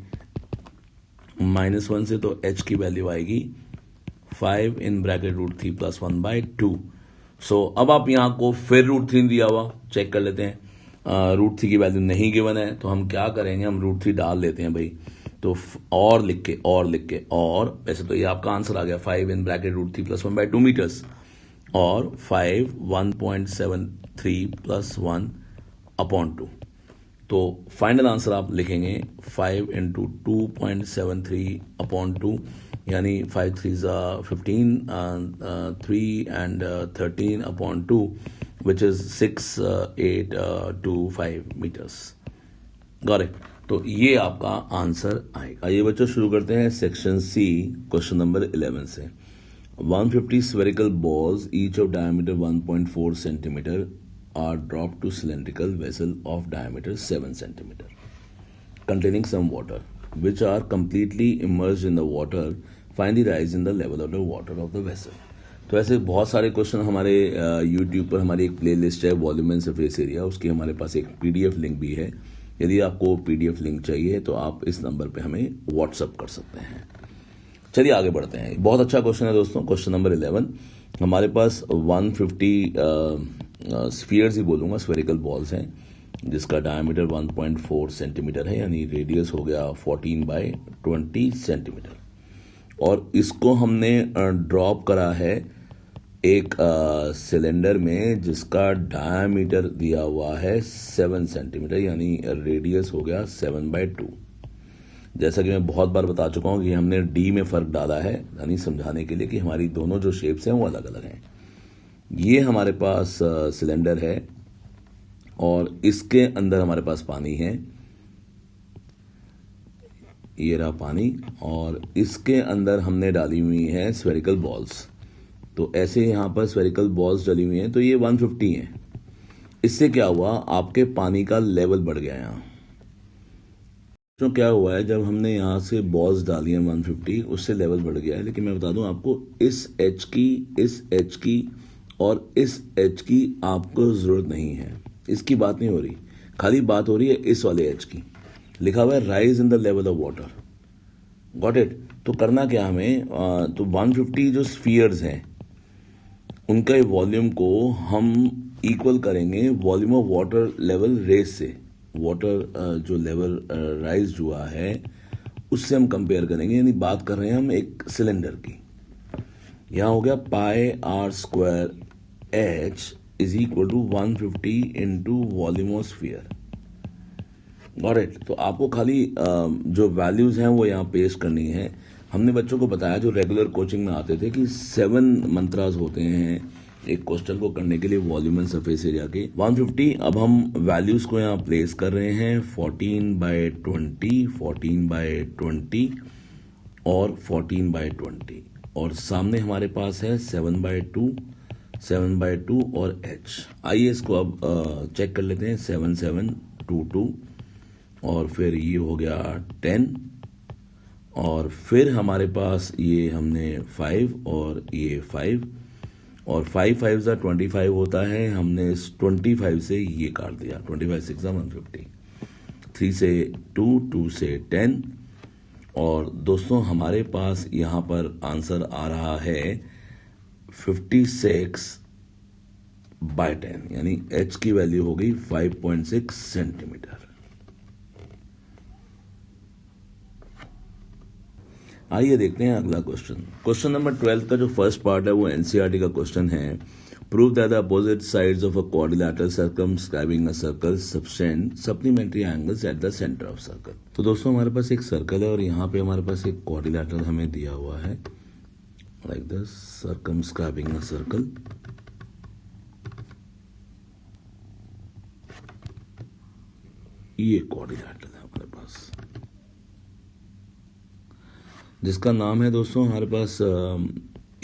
-1 से, तो h की वैल्यू आएगी 5 इन ब्रैकेट √3 plus 1/2। सो अब आप यहाँ को फिर √3 दिया हुआ चेक कर लेते हैं, √3 की वैल्यू नहीं गिवन है, तो हम क्या करेंगे, हम √3 डाल लेते हैं भाई। तो और लिख के और वैसे तो ये आपका आंसर आ गया 5 इन ब्रैकेट √3 plus 1/2 मीटर्स, और 5 1.73 plus 1 upon 2। तो फाइनल आंसर आप लिखेंगे 5 इंटू 2.73 अपॉन 2, यानी 5 3 15, 3 and 13 upon 2 which is 6825 metres, got it. तो ये आपका आंसर आएगा। ये बच्चों शुरू करते हैं सेक्शन C क्वेश्चन नंबर 11 से। 150 spherical balls each of diameter 1.4 centimeter are dropped to cylindrical vessel of diameter 7 centimeter containing some water which are completely immersed in the water. Find the rise in the level of the water of the vessel. तो ऐसे बहुत सारे question हमारे YouTube पर हमारी एक playlist है volume and surface area, उसकी हमारे पास एक पीडीएफ लिंक भी है। यदि आपको पीडीएफ लिंक चाहिए तो आप इस नंबर पे हमें व्हाट्सअप कर सकते हैं। चलिए आगे बढ़ते हैं। बहुत अच्छा क्वेश्चन है दोस्तों। क्वेश्चन नंबर 11, हमारे पास 150 स्फीयर्स ही बोलूंगा, स्फेरिकल बॉल्स हैं जिसका डायमीटर 1.4 सेंटीमीटर है, यानी रेडियस हो गया 14/20 सेंटीमीटर। और इसको हमने ड्रॉप करा है एक सिलेंडर में जिसका डायमीटर दिया हुआ है 7 सेंटीमीटर, यानी रेडियस हो गया 7/2। जैसा कि मैं बहुत बार बता चुका हूं कि हमने डी में फर्क डाला है, यानी समझाने के लिए कि हमारी दोनों जो शेप्स हैं वो अलग अलग हैं। ये हमारे पास सिलेंडर है और इसके अंदर हमारे पास पानी है, ये रहा पानी, और इसके अंदर हमने डाली हुई है स्फेरिकल बॉल्स। तो ऐसे यहां पर स्फेरिकल बॉल्स डाली हुई हैं, तो ये 150 है। इससे क्या हुआ, आपके पानी का लेवल बढ़ गया यहां। तो क्या हुआ है, जब हमने यहां से बॉल्स डाली हैं 150, उससे लेवल बढ़ गया है। लेकिन मैं बता दूं आपको, इस एच की, इस एच की और इस एच की आपको जरूरत नहीं है। इसकी बात नहीं हो रही, खाली बात हो रही है इस वाले एच की। लिखा हुआ है rise in the level of water. Got it. तो करना क्या हमें, तो 150 जो स्फीयर्स हैं उनका वॉल्यूम को हम इक्वल करेंगे volume of water level rise से। वाटर जो लेवल राइज हुआ है उससे हम कंपेयर करेंगे, यानी बात कर रहे हैं हम एक सिलेंडर की। यहां हो गया πr² h is equal to 150 into volume of sphere. Got it. तो आपको खाली जो वैल्यूज हैं वो यहाँ पेस्ट करनी है। हमने बच्चों को बताया जो रेगुलर कोचिंग में आते थे कि 7 मंत्रास होते हैं एक क्वेश्चन को करने के लिए वॉल्यूम एंड सरफेस एरिया के। 150, अब हम वैल्यूज को यहाँ प्लेस कर रहे हैं 14/20, 14/20 और 14/20, और सामने हमारे पास है 7/2, 7/2 और h। आइए इसको अब चेक कर लेते हैं। 7, 7, 2, 2 और फिर ये हो गया 10, और फिर हमारे पास ये हमने 5 और ये 5, और 5 5 ज़ा 25 होता है। हमने इस 25 से ये काट दिया, 25 6 ज़ा 150, 3 से 2, 2 से 10, और दोस्तों हमारे पास यहाँ पर आंसर आ रहा है 56/10, यानी h की वैल्यू हो गई 5.6 सेंटीमीटर। आइए देखते हैं अगला क्वेश्चन। क्वेश्चन नंबर 12 का जो फर्स्ट पार्ट है वो एनसीईआरटी का क्वेश्चन है। Prove that the opposite sides of a quadrilateral circumscribing a circle subtend supplementary angles at the centre of circle. तो दोस्तों हमारे पास एक सर्कल है और यहाँ पे हमारे पास एक क्वाड्रिलैटरल हमें दिया हुआ है, like this, circumscribing a circle. ये क्वाड्रिलैटरल है हमारे पास, जिसका नाम है दोस्तों हमारे पास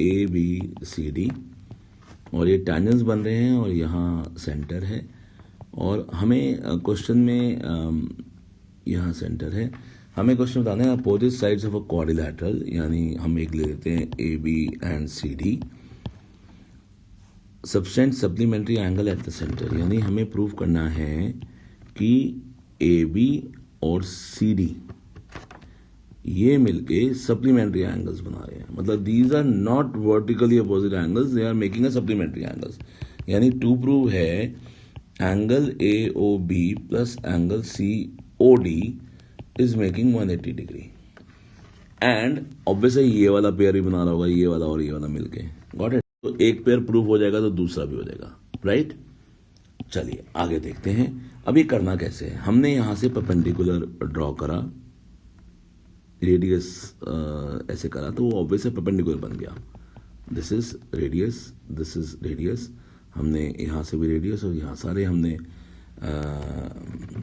ABCD, और ये टैंजेंट्स बन रहे हैं और यहाँ सेंटर है। और हमें क्वेश्चन में यहाँ सेंटर है। हमें क्वेश्चन बताना है opposite sides of a quadrilateral, यानी हम एक ले लेते हैं AB and CD, subtend supplementary angle at the centre, यानी हमें प्रूव करना है कि AB और CD ये मिलके सप्लीमेंट्री एंगल्स बना रहे हैं। मतलब these are not vertically opposite angles, they are making a supplementary angles. यानी टू प्रूव है angle AOB plus angle COD is making 180 degree. And obviously ये वाला पेयर भी बना रहा होगा, ये वाला और ये वाला मिलके। Got it. तो एक पेयर प्रूव हो जाएगा तो दूसरा भी हो जाएगा, राइट। चलिए आगे देखते हैं। अभी करना कैसे है, हमने यहां से परपेंडिकुलर ड्रॉ करा, रेडियस ऐसे करा तो वो ऑब्वियसली परपेंडिकुलर बन गया। This is radius, this is radius. हमने यहाँ से भी रेडियस और यहाँ सारे हमने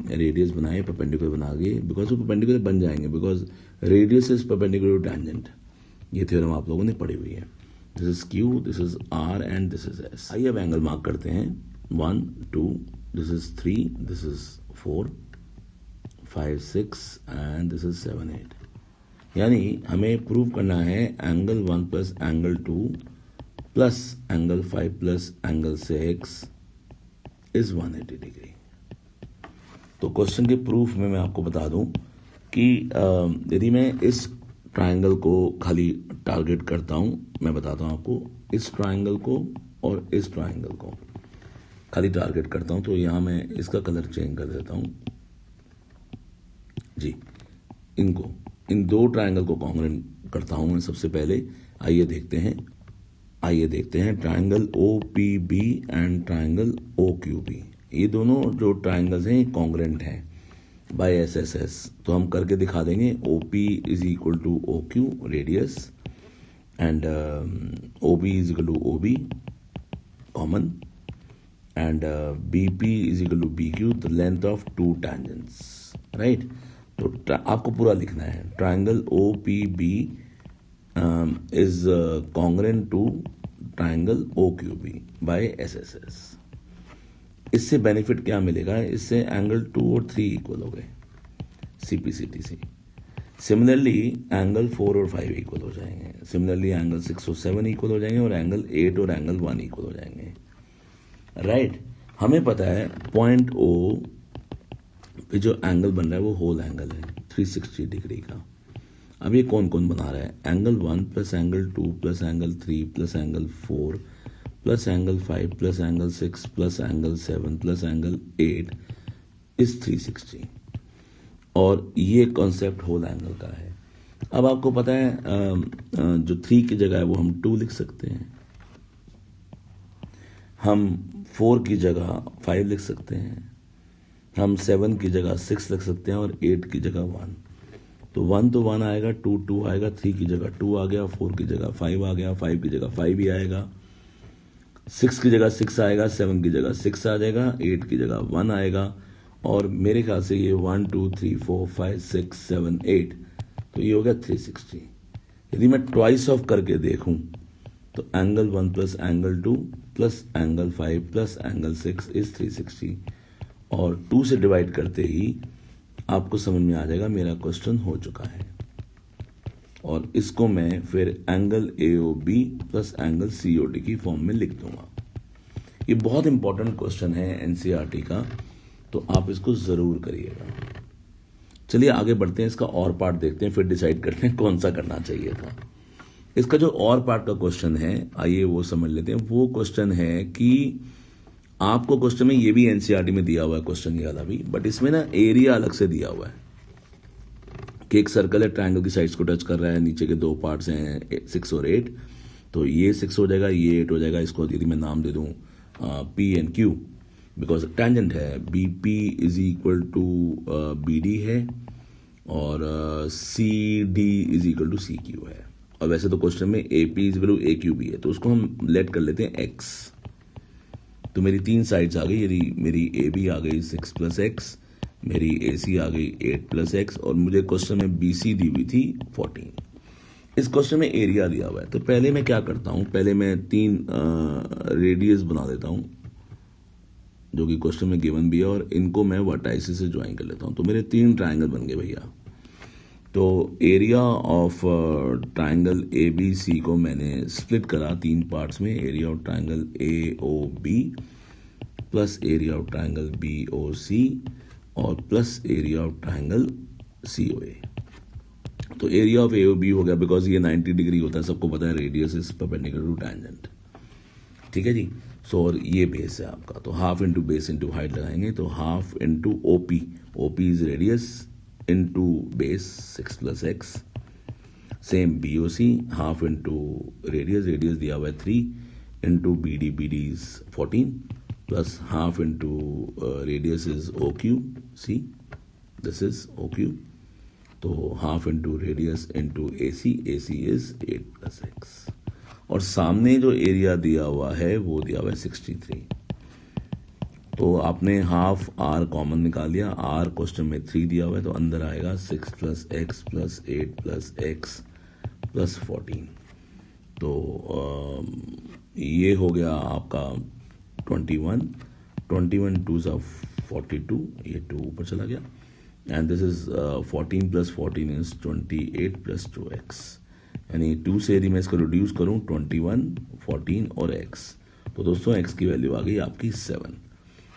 रेडियस बनाए, परपेंडिकुलर बना गए, बिकॉज वो परपेंडिकुलर बन जाएंगे, because radius is perpendicular to tangent. ये थ्योरम आप लोगों ने पढ़ी हुई है। This is Q, this is R and this is S। आइए अब एंगल मार्क करते हैं। 1, 2, this is 3, this is 4, 5, 6 and this is 7, 8। यानी हमें प्रूव करना है angle 1 plus angle 2 plus angle 5 plus angle 6 is 180 degree. तो क्वेश्चन के प्रूफ में मैं आपको बता दूं कि यदि मैं इस ट्रायंगल को खाली टारगेट करता हूं, मैं बताता हूं आपको, इस ट्रायंगल को और इस ट्रायंगल को खाली टारगेट करता हूं, तो यहां मैं इसका कलर चेंज कर देता हूं जी। इन दो ट्रायंगल को कॉन्ग्रुएंट करता हूं मैं सबसे पहले। आइए देखते हैं triangle OPB and triangle OQB। ये दोनों जो ट्रायंगल्स हैं कॉन्ग्रुएंट हैं बाय SSS। तो हम करके दिखा देंगे। OP is equal to OQ radius and OB is equal to OB common and BP is equal to BQ the length of two tangents, right. तो आपको पूरा लिखना है triangle OPB is congruent to triangle OQB by SSS। इससे benefit क्या मिलेगा, इससे angle 2 और 3 इक्वल हो गए CPCTC। सिमिलरली एंगल 4 और 5 इक्वल हो जाएंगे। सिमिलरली एंगल 6 और 7 इक्वल हो जाएंगे और एंगल 8 और एंगल 1 इक्वल हो जाएंगे, राइट। हमें पता है पॉइंट O पे जो एंगल बन रहा है वो होल एंगल है 360 डिग्री का। अब ये कौन कौन बना रहा है, angle 1 plus angle 2 plus angle 3 plus angle 4 plus angle 5 plus angle 6 plus angle 7 plus angle 8 is 360। और ये कॉन्सेप्ट होल एंगल का है। अब आपको पता है जो 3 की जगह है वो हम 2 लिख सकते हैं, हम 4 की जगह 5 लिख सकते हैं, हम 7 की जगह 6 लिख सकते हैं और 8 की जगह 1। तो 1 तो 1 आएगा, 2 2 आएगा, 3 की जगह 2 आ गया, 4 की जगह 5 आ गया, 5 की जगह 5 ही आएगा, 6 की जगह 6 आएगा, 7 की जगह 6 आ जाएगा, 8 की जगह 1 आएगा। और मेरे ख्याल से ये 1 2 3 4 5 6 7 8, तो ये हो गया 360। यदि मैं ट्वाइस ऑफ करके देखूं तो angle 1 plus angle 2 plus angle 5 plus angle 6 is 360। और 2 से डिवाइड करते ही आपको समझ में आ जाएगा मेरा क्वेश्चन हो चुका है। और इसको मैं फिर angle AOB plus angle COD की फॉर्म में लिख दूंगा। ये बहुत इंपॉर्टेंट क्वेश्चन है NCERT का, तो आप इसको जरूर करिएगा। चलिए आगे बढ़ते हैं, इसका और पार्ट देखते हैं, फिर डिसाइड करते हैं कौन सा करना चाहिए था। इसका जो और पार्ट का क्वेश्चन है, आइए वो समझ लेते हैं। वो क्वेश्चन है कि आपको क्वेश्चन में ये भी NCERT में दिया हुआ है क्वेश्चन ये वाला भी, बट इसमें ना एरिया अलग से दिया हुआ है कि एक सर्कल है, ट्रायंगल की साइड्स को टच कर रहा है, नीचे के 2 पार्ट्स हैं 6 और 8, तो ये 6 हो जाएगा, ये 8 हो जाएगा। इसको यदि मैं नाम दे दूं P and Q, because tangent है। BP is equal to BD है और CD is equal to CQ है। और वैसे तो क्वेश्चन में AP is equal to AQB है, तो उसको हम लेट कर लेते हैं X। तो मेरी 3 साइड्स आ गई। यदि मेरी AB आ गई 6 प्लस एक्स, मेरी AC आ गई 8 प्लस एक्स, और मुझे क्वेश्चन में BC दी हुई थी 14। इस क्वेश्चन में एरिया दिया हुआ है, तो पहले मैं क्या करता हूं, पहले मैं 3 रेडियस बना देता हूं जो कि क्वेश्चन में गिवन भी है, और इनको मैं वर्टाइसिस से ज्वाइन कर लेता हूं। तो मेरे 3 ट्रायंगल बन गए भैया। तो एरिया ऑफ ट्रायंगल ABC को मैंने स्प्लिट करा 3 पार्ट्स में, area of triangle AOB plus area of triangle BOC और plus area of triangle COA। तो एरिया ऑफ AOB हो गया, बिकॉज ये 90 डिग्री होता है, सबको पता है, radius is perpendicular to tangent, ठीक है जी। सो और ये बेस है आपका, तो half into base into height लगाएंगे, तो half into OP is radius into base 6 plus x. Same BOC half into radius दिया हुआ है 3 into BD is 14 plus half into radius is OQ, see this is OQ, तो half into radius into AC is 8 plus x. और सामने जो area दिया हुआ है वो दिया हुआ है 63। तो आपने हाफ R कॉमन निकाल लिया, R क्वेश्चन में 3 दिया हुआ है, तो अंदर आएगा 6 plus x plus 8 plus x plus 14। तो ये हो गया आपका 21 2 सा 42, ये 2 ऊपर चला गया, and this is 14 plus 14 is 28 plus 2x यानी 2 से यदि मैं इसको रिड्यूस करूं 21, 14 और x, तो दोस्तों x की वैल्यू आ गई आपकी 7।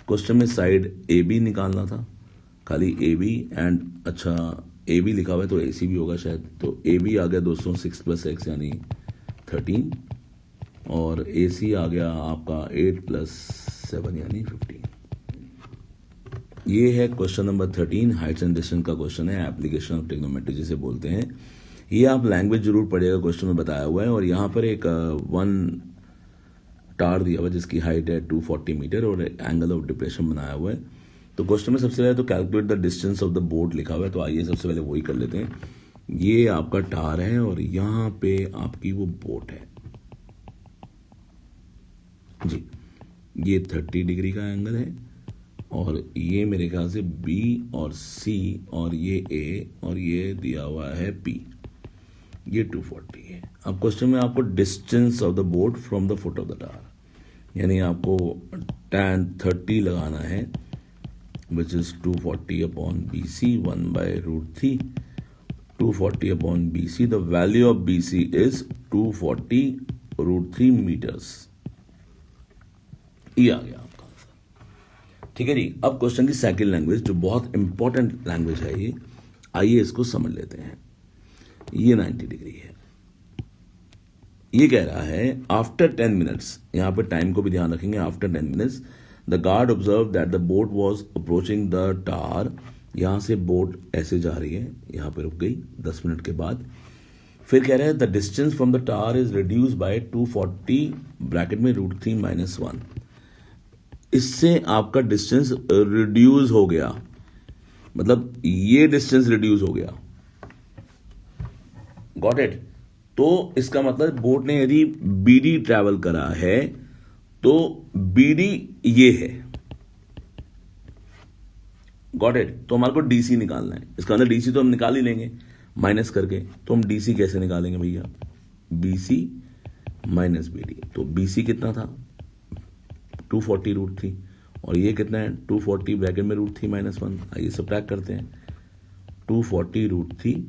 क्वेश्चन में साइड ए बी निकालना था, खाली ए बी एंड अच्छा ए बी लिखा हुआ है तो ए सी भी होगा शायद, तो ए बी आ गया दोस्तों 6 + x यानी 13 और ए सी आ गया आपका 8 + 7 यानी 15। ये है question number 13, Heights and distance का क्वेश्चन है, एप्लीकेशन ऑफ ट्रिग्नोमेट्री जिसे बोलते हैं। ये आप लैंग्वेज जरूर पढ़िएगा, क्वेश्चन में बताया हुआ है। और यहाँ पर एक 1 टार दिया हुआ है जिसकी हाइट है 240 मीटर और एंगल ऑफ डिप्रेशन बनाया हुआ है। तो क्वेश्चन में सबसे पहले तो calculate the distance of the boat लिखा हुआ है, तो आइए सबसे पहले वही कर लेते हैं। ये आपका टार है और यहाँ पे आपकी वो बोट है जी, ये 30 डिग्री का एंगल है और ये मेरे ख्याल से B और C और ये A और ये दिया हुआ है P, ये 240 है। अब क्वेश्चन में आपको distance of the boat from the foot of the tower, यानी आपको tan 30 लगाना है which is 240 upon BC 1/√3, 240 upon BC, the value of BC is 240√3 metres. ये आ गया आपका आंसर, ठीक है जी। अब क्वेश्चन की सेकंड लैंग्वेज जो बहुत इंपॉर्टेंट लैंग्वेज है ये, आइए इसको समझ लेते हैं। ये 90 डिग्री है, ये कह रहा है आफ्टर 10 मिनट्स, यहां पर टाइम को भी ध्यान रखेंगे, after 10 minutes the guard observe that the boat was approaching the tower, यहां से बोट ऐसे जा रही है, यहां पर रुक गई 10 मिनट के बाद। फिर कह रहे हैं the distance from the tar is reduce by 240 bracket में √3 - 1, इससे आपका डिस्टेंस रिड्यूस हो गया, मतलब ये डिस्टेंस रिड्यूस हो गया, गॉट इट। तो इसका मतलब बोट ने यदि BD ट्रैवल करा है तो BD ये है, गॉट इट। तो हमारे को DC निकालना है, इसका अंदर DC तो हम निकाल ही लेंगे माइनस करके, तो हम DC कैसे निकालेंगे भैया, BC माइनस BD, तो BC कितना था 240√3 और ये कितना है 240 ब्रैकेट में √3 - 1, आइए सब्ट्रैक्ट करते हैं, 240√3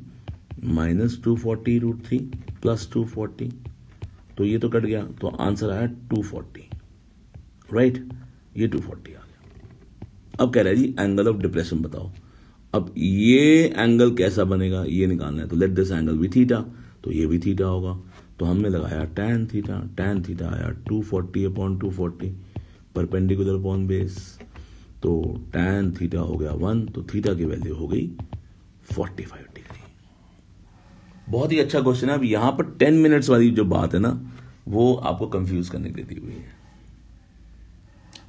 माइनस 240√3 प्लस 240, तो ये तो कट गया, तो आंसर आया 240, राइट, ये 240 आ गया। अब कह रहा है जी एंगल ऑफ डिप्रेशन बताओ। अब ये एंगल कैसा बनेगा ये निकालना है, तो लेट दिस एंगल भी थीटा, तो ये भी थीटा होगा, तो हमने लगाया tan थीटा आया 240 अपॉन 240 परपेंडिकुलर अपॉन बेस, तो tan थीटा हो गया 1, तो थीटा की वैल्यू हो गई 45 डिग्री। बहुत ही अच्छा क्वेश्चन है। अब यहां पर 10 मिनट्स वाली जो बात है ना, वो आपको कंफ्यूज करने के लिए दी हुई है,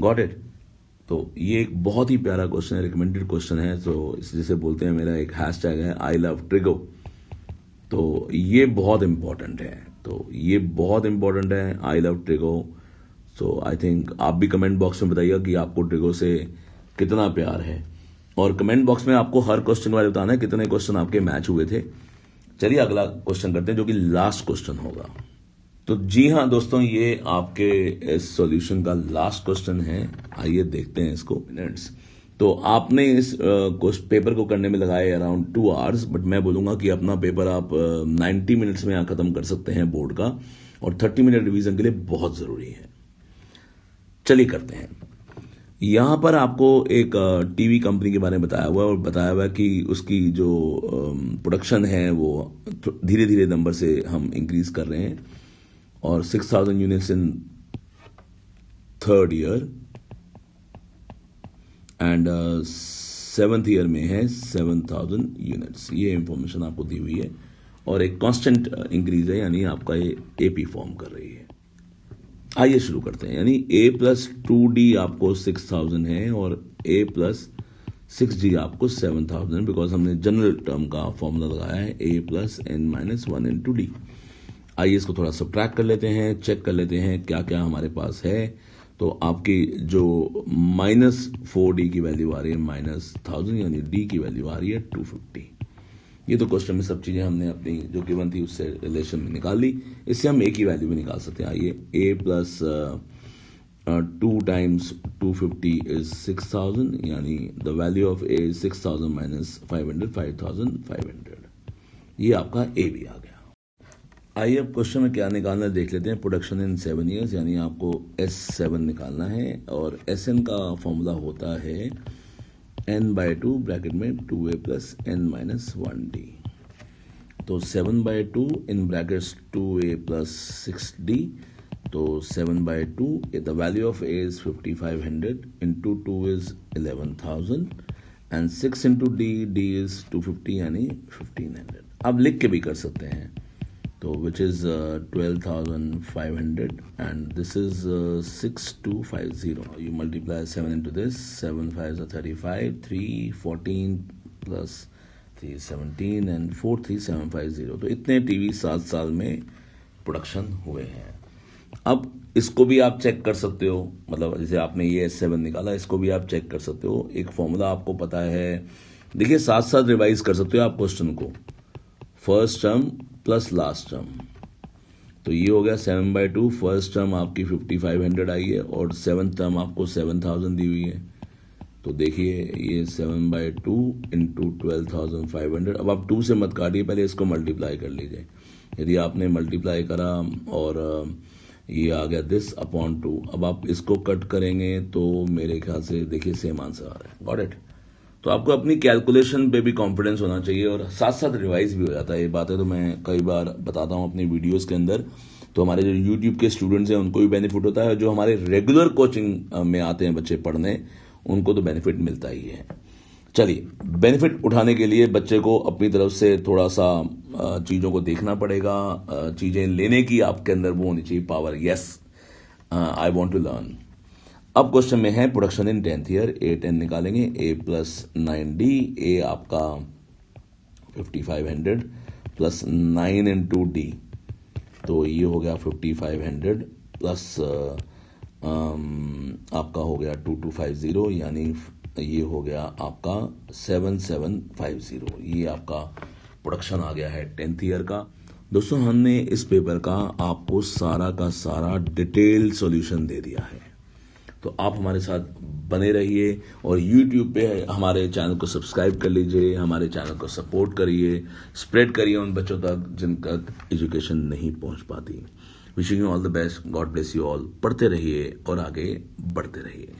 गॉट इट। तो ये एक बहुत ही प्यारा क्वेश्चन है, रिकमेंडेड क्वेश्चन है, तो जिसे बोलते हैं, मेरा एक हैशटैग है आई लव ट्रिगो, तो ये बहुत इंपॉर्टेंट है, तो ये बहुत इंपॉर्टेंट है I love trigo. So I think आप भी कमेंट बॉक्स में बताइएगा कि आपको ट्रिगो से कितना प्यार है, और कमेंट बॉक्स में आपको हर क्वेश्चन वाले बताना है कितने क्वेश्चन आपके मैच हुए थे। चलिए अगला क्वेश्चन करते हैं जो कि लास्ट क्वेश्चन होगा। तो जी हाँ दोस्तों, ये आपके इस सॉल्यूशन का लास्ट क्वेश्चन है, आइए देखते हैं इसको मिनट्स। तो आपने इस पेपर को करने में लगाए अराउंड 2 आवर्स, बट मैं बोलूंगा कि अपना पेपर आप 90 मिनट्स में यहाँ खत्म कर सकते हैं बोर्ड का, और 30 मिनट रिवीजन के लिए बहुत जरूरी है। चलिए करते हैं। यहां पर आपको एक टीवी कंपनी के बारे में बताया हुआ है, और बताया हुआ है कि उसकी जो प्रोडक्शन है वो धीरे धीरे नंबर से हम इंक्रीज कर रहे हैं, और 6000 units in 3rd year and 7th year में है 7000 यूनिट्स, ये इंफॉर्मेशन आपको दी हुई है, और एक कांस्टेंट इंक्रीज है, यानी आपका ये AP फॉर्म कर रही है। आइए शुरू करते हैं। यानी A + 2D आपको 6000 है और A + 6D आपको 7000, बिकॉज हमने जनरल टर्म का फॉर्मूला लगाया है A + n - 1 × D। आइए इसको थोड़ा सब्ट्रैक्ट कर लेते हैं, चेक कर लेते हैं क्या क्या हमारे पास है। तो आपकी जो -4D की वैल्यू आ रही है -1000, यानी D की वैल्यू आ रही है 250। ये तो क्वेश्चन में सब चीजें हमने अपनी जो गिवन थी उससे रिलेशन में निकाल ली। इससे हम A की वैल्यू भी निकाल सकते हैं। आइए A + 2 × 250 इज 6000, यानी the value of A is 6000 - 500, 5500। ये आपका A भी आ गया। आइए अब क्वेश्चन में क्या निकालना है देख लेते हैं। प्रोडक्शन इन 7 ईयर्स, यानी आपको S7 निकालना है और SN का फॉर्मूला होता है n/2 ब्रैकेट में 2a प्लस n-1d। तो 7/2 in brackets 2a plus 6d। तो 7/2 the value of a is 5500 into 2 is 11,000 and 6 into d is 250 यानी 1500। अब लिख के भी कर सकते हैं, तो which is 12,500 and this is 6250. You multiply 7 into this, 7 5s are 35, 3 14 plus 3 17 and 4 3750। तो इतने टीवी 7 साल में प्रोडक्शन हुए हैं। अब इसको भी आप चेक कर सकते हो, मतलब जैसे आपने ये S7 निकाला, इसको भी आप चेक कर सकते हो। एक फॉर्मूला आपको पता है, देखिए साथ साथ रिवाइज कर सकते हो आप क्वेश्चन को। First term plus last term, तो ये हो गया 7/2। फर्स्ट टर्म आपकी 5500 आई है और सेवन्थ टर्म आपको 7000 दी हुई है। तो देखिए ये 7/2 इंटू 12,500। अब आप 2 से मत काटिए, पहले इसको मल्टीप्लाई कर लीजिए। यदि आपने मल्टीप्लाई करा और ये आ गया दिस अपॉन 2, अब आप इसको कट करेंगे तो मेरे ख्याल से देखिए सेम आंसर आ रहा है। Got it. तो आपको अपनी कैलकुलेशन पे भी कॉन्फिडेंस होना चाहिए और साथ साथ रिवाइज भी हो जाता है। ये बातें तो मैं कई बार बताता हूँ अपनी वीडियोस के अंदर, तो हमारे जो यूट्यूब के स्टूडेंट्स हैं उनको भी बेनिफिट होता है, जो हमारे रेगुलर कोचिंग में आते हैं बच्चे पढ़ने, उनको तो बेनिफिट मिलता ही है। चलिए, बेनिफिट उठाने के लिए बच्चे को अपनी तरफ से थोड़ा सा चीज़ों को देखना पड़ेगा, चीज़ें लेने की आपके अंदर वो होनी चाहिए power. Yes, I want to learn. अब क्वेश्चन में है production in 10th year. A10 निकालेंगे, a प्लस 9d। a आपका 5500 प्लस 9 इंटू डी, तो ये हो गया 5500 प्लस आपका हो गया 2250, यानी ये हो गया आपका 7750। ये आपका प्रोडक्शन आ गया है 10th ईयर का। दोस्तों, हमने इस पेपर का आपको सारा का सारा डिटेल सॉल्यूशन दे दिया है, तो आप हमारे साथ बने रहिए और YouTube पे हमारे चैनल को सब्सक्राइब कर लीजिए, हमारे चैनल को सपोर्ट करिए, स्प्रेड करिए उन बच्चों तक जिनका एजुकेशन नहीं पहुंच पाती। Wishing you all the best, God bless you all. पढ़ते रहिए और आगे बढ़ते रहिए।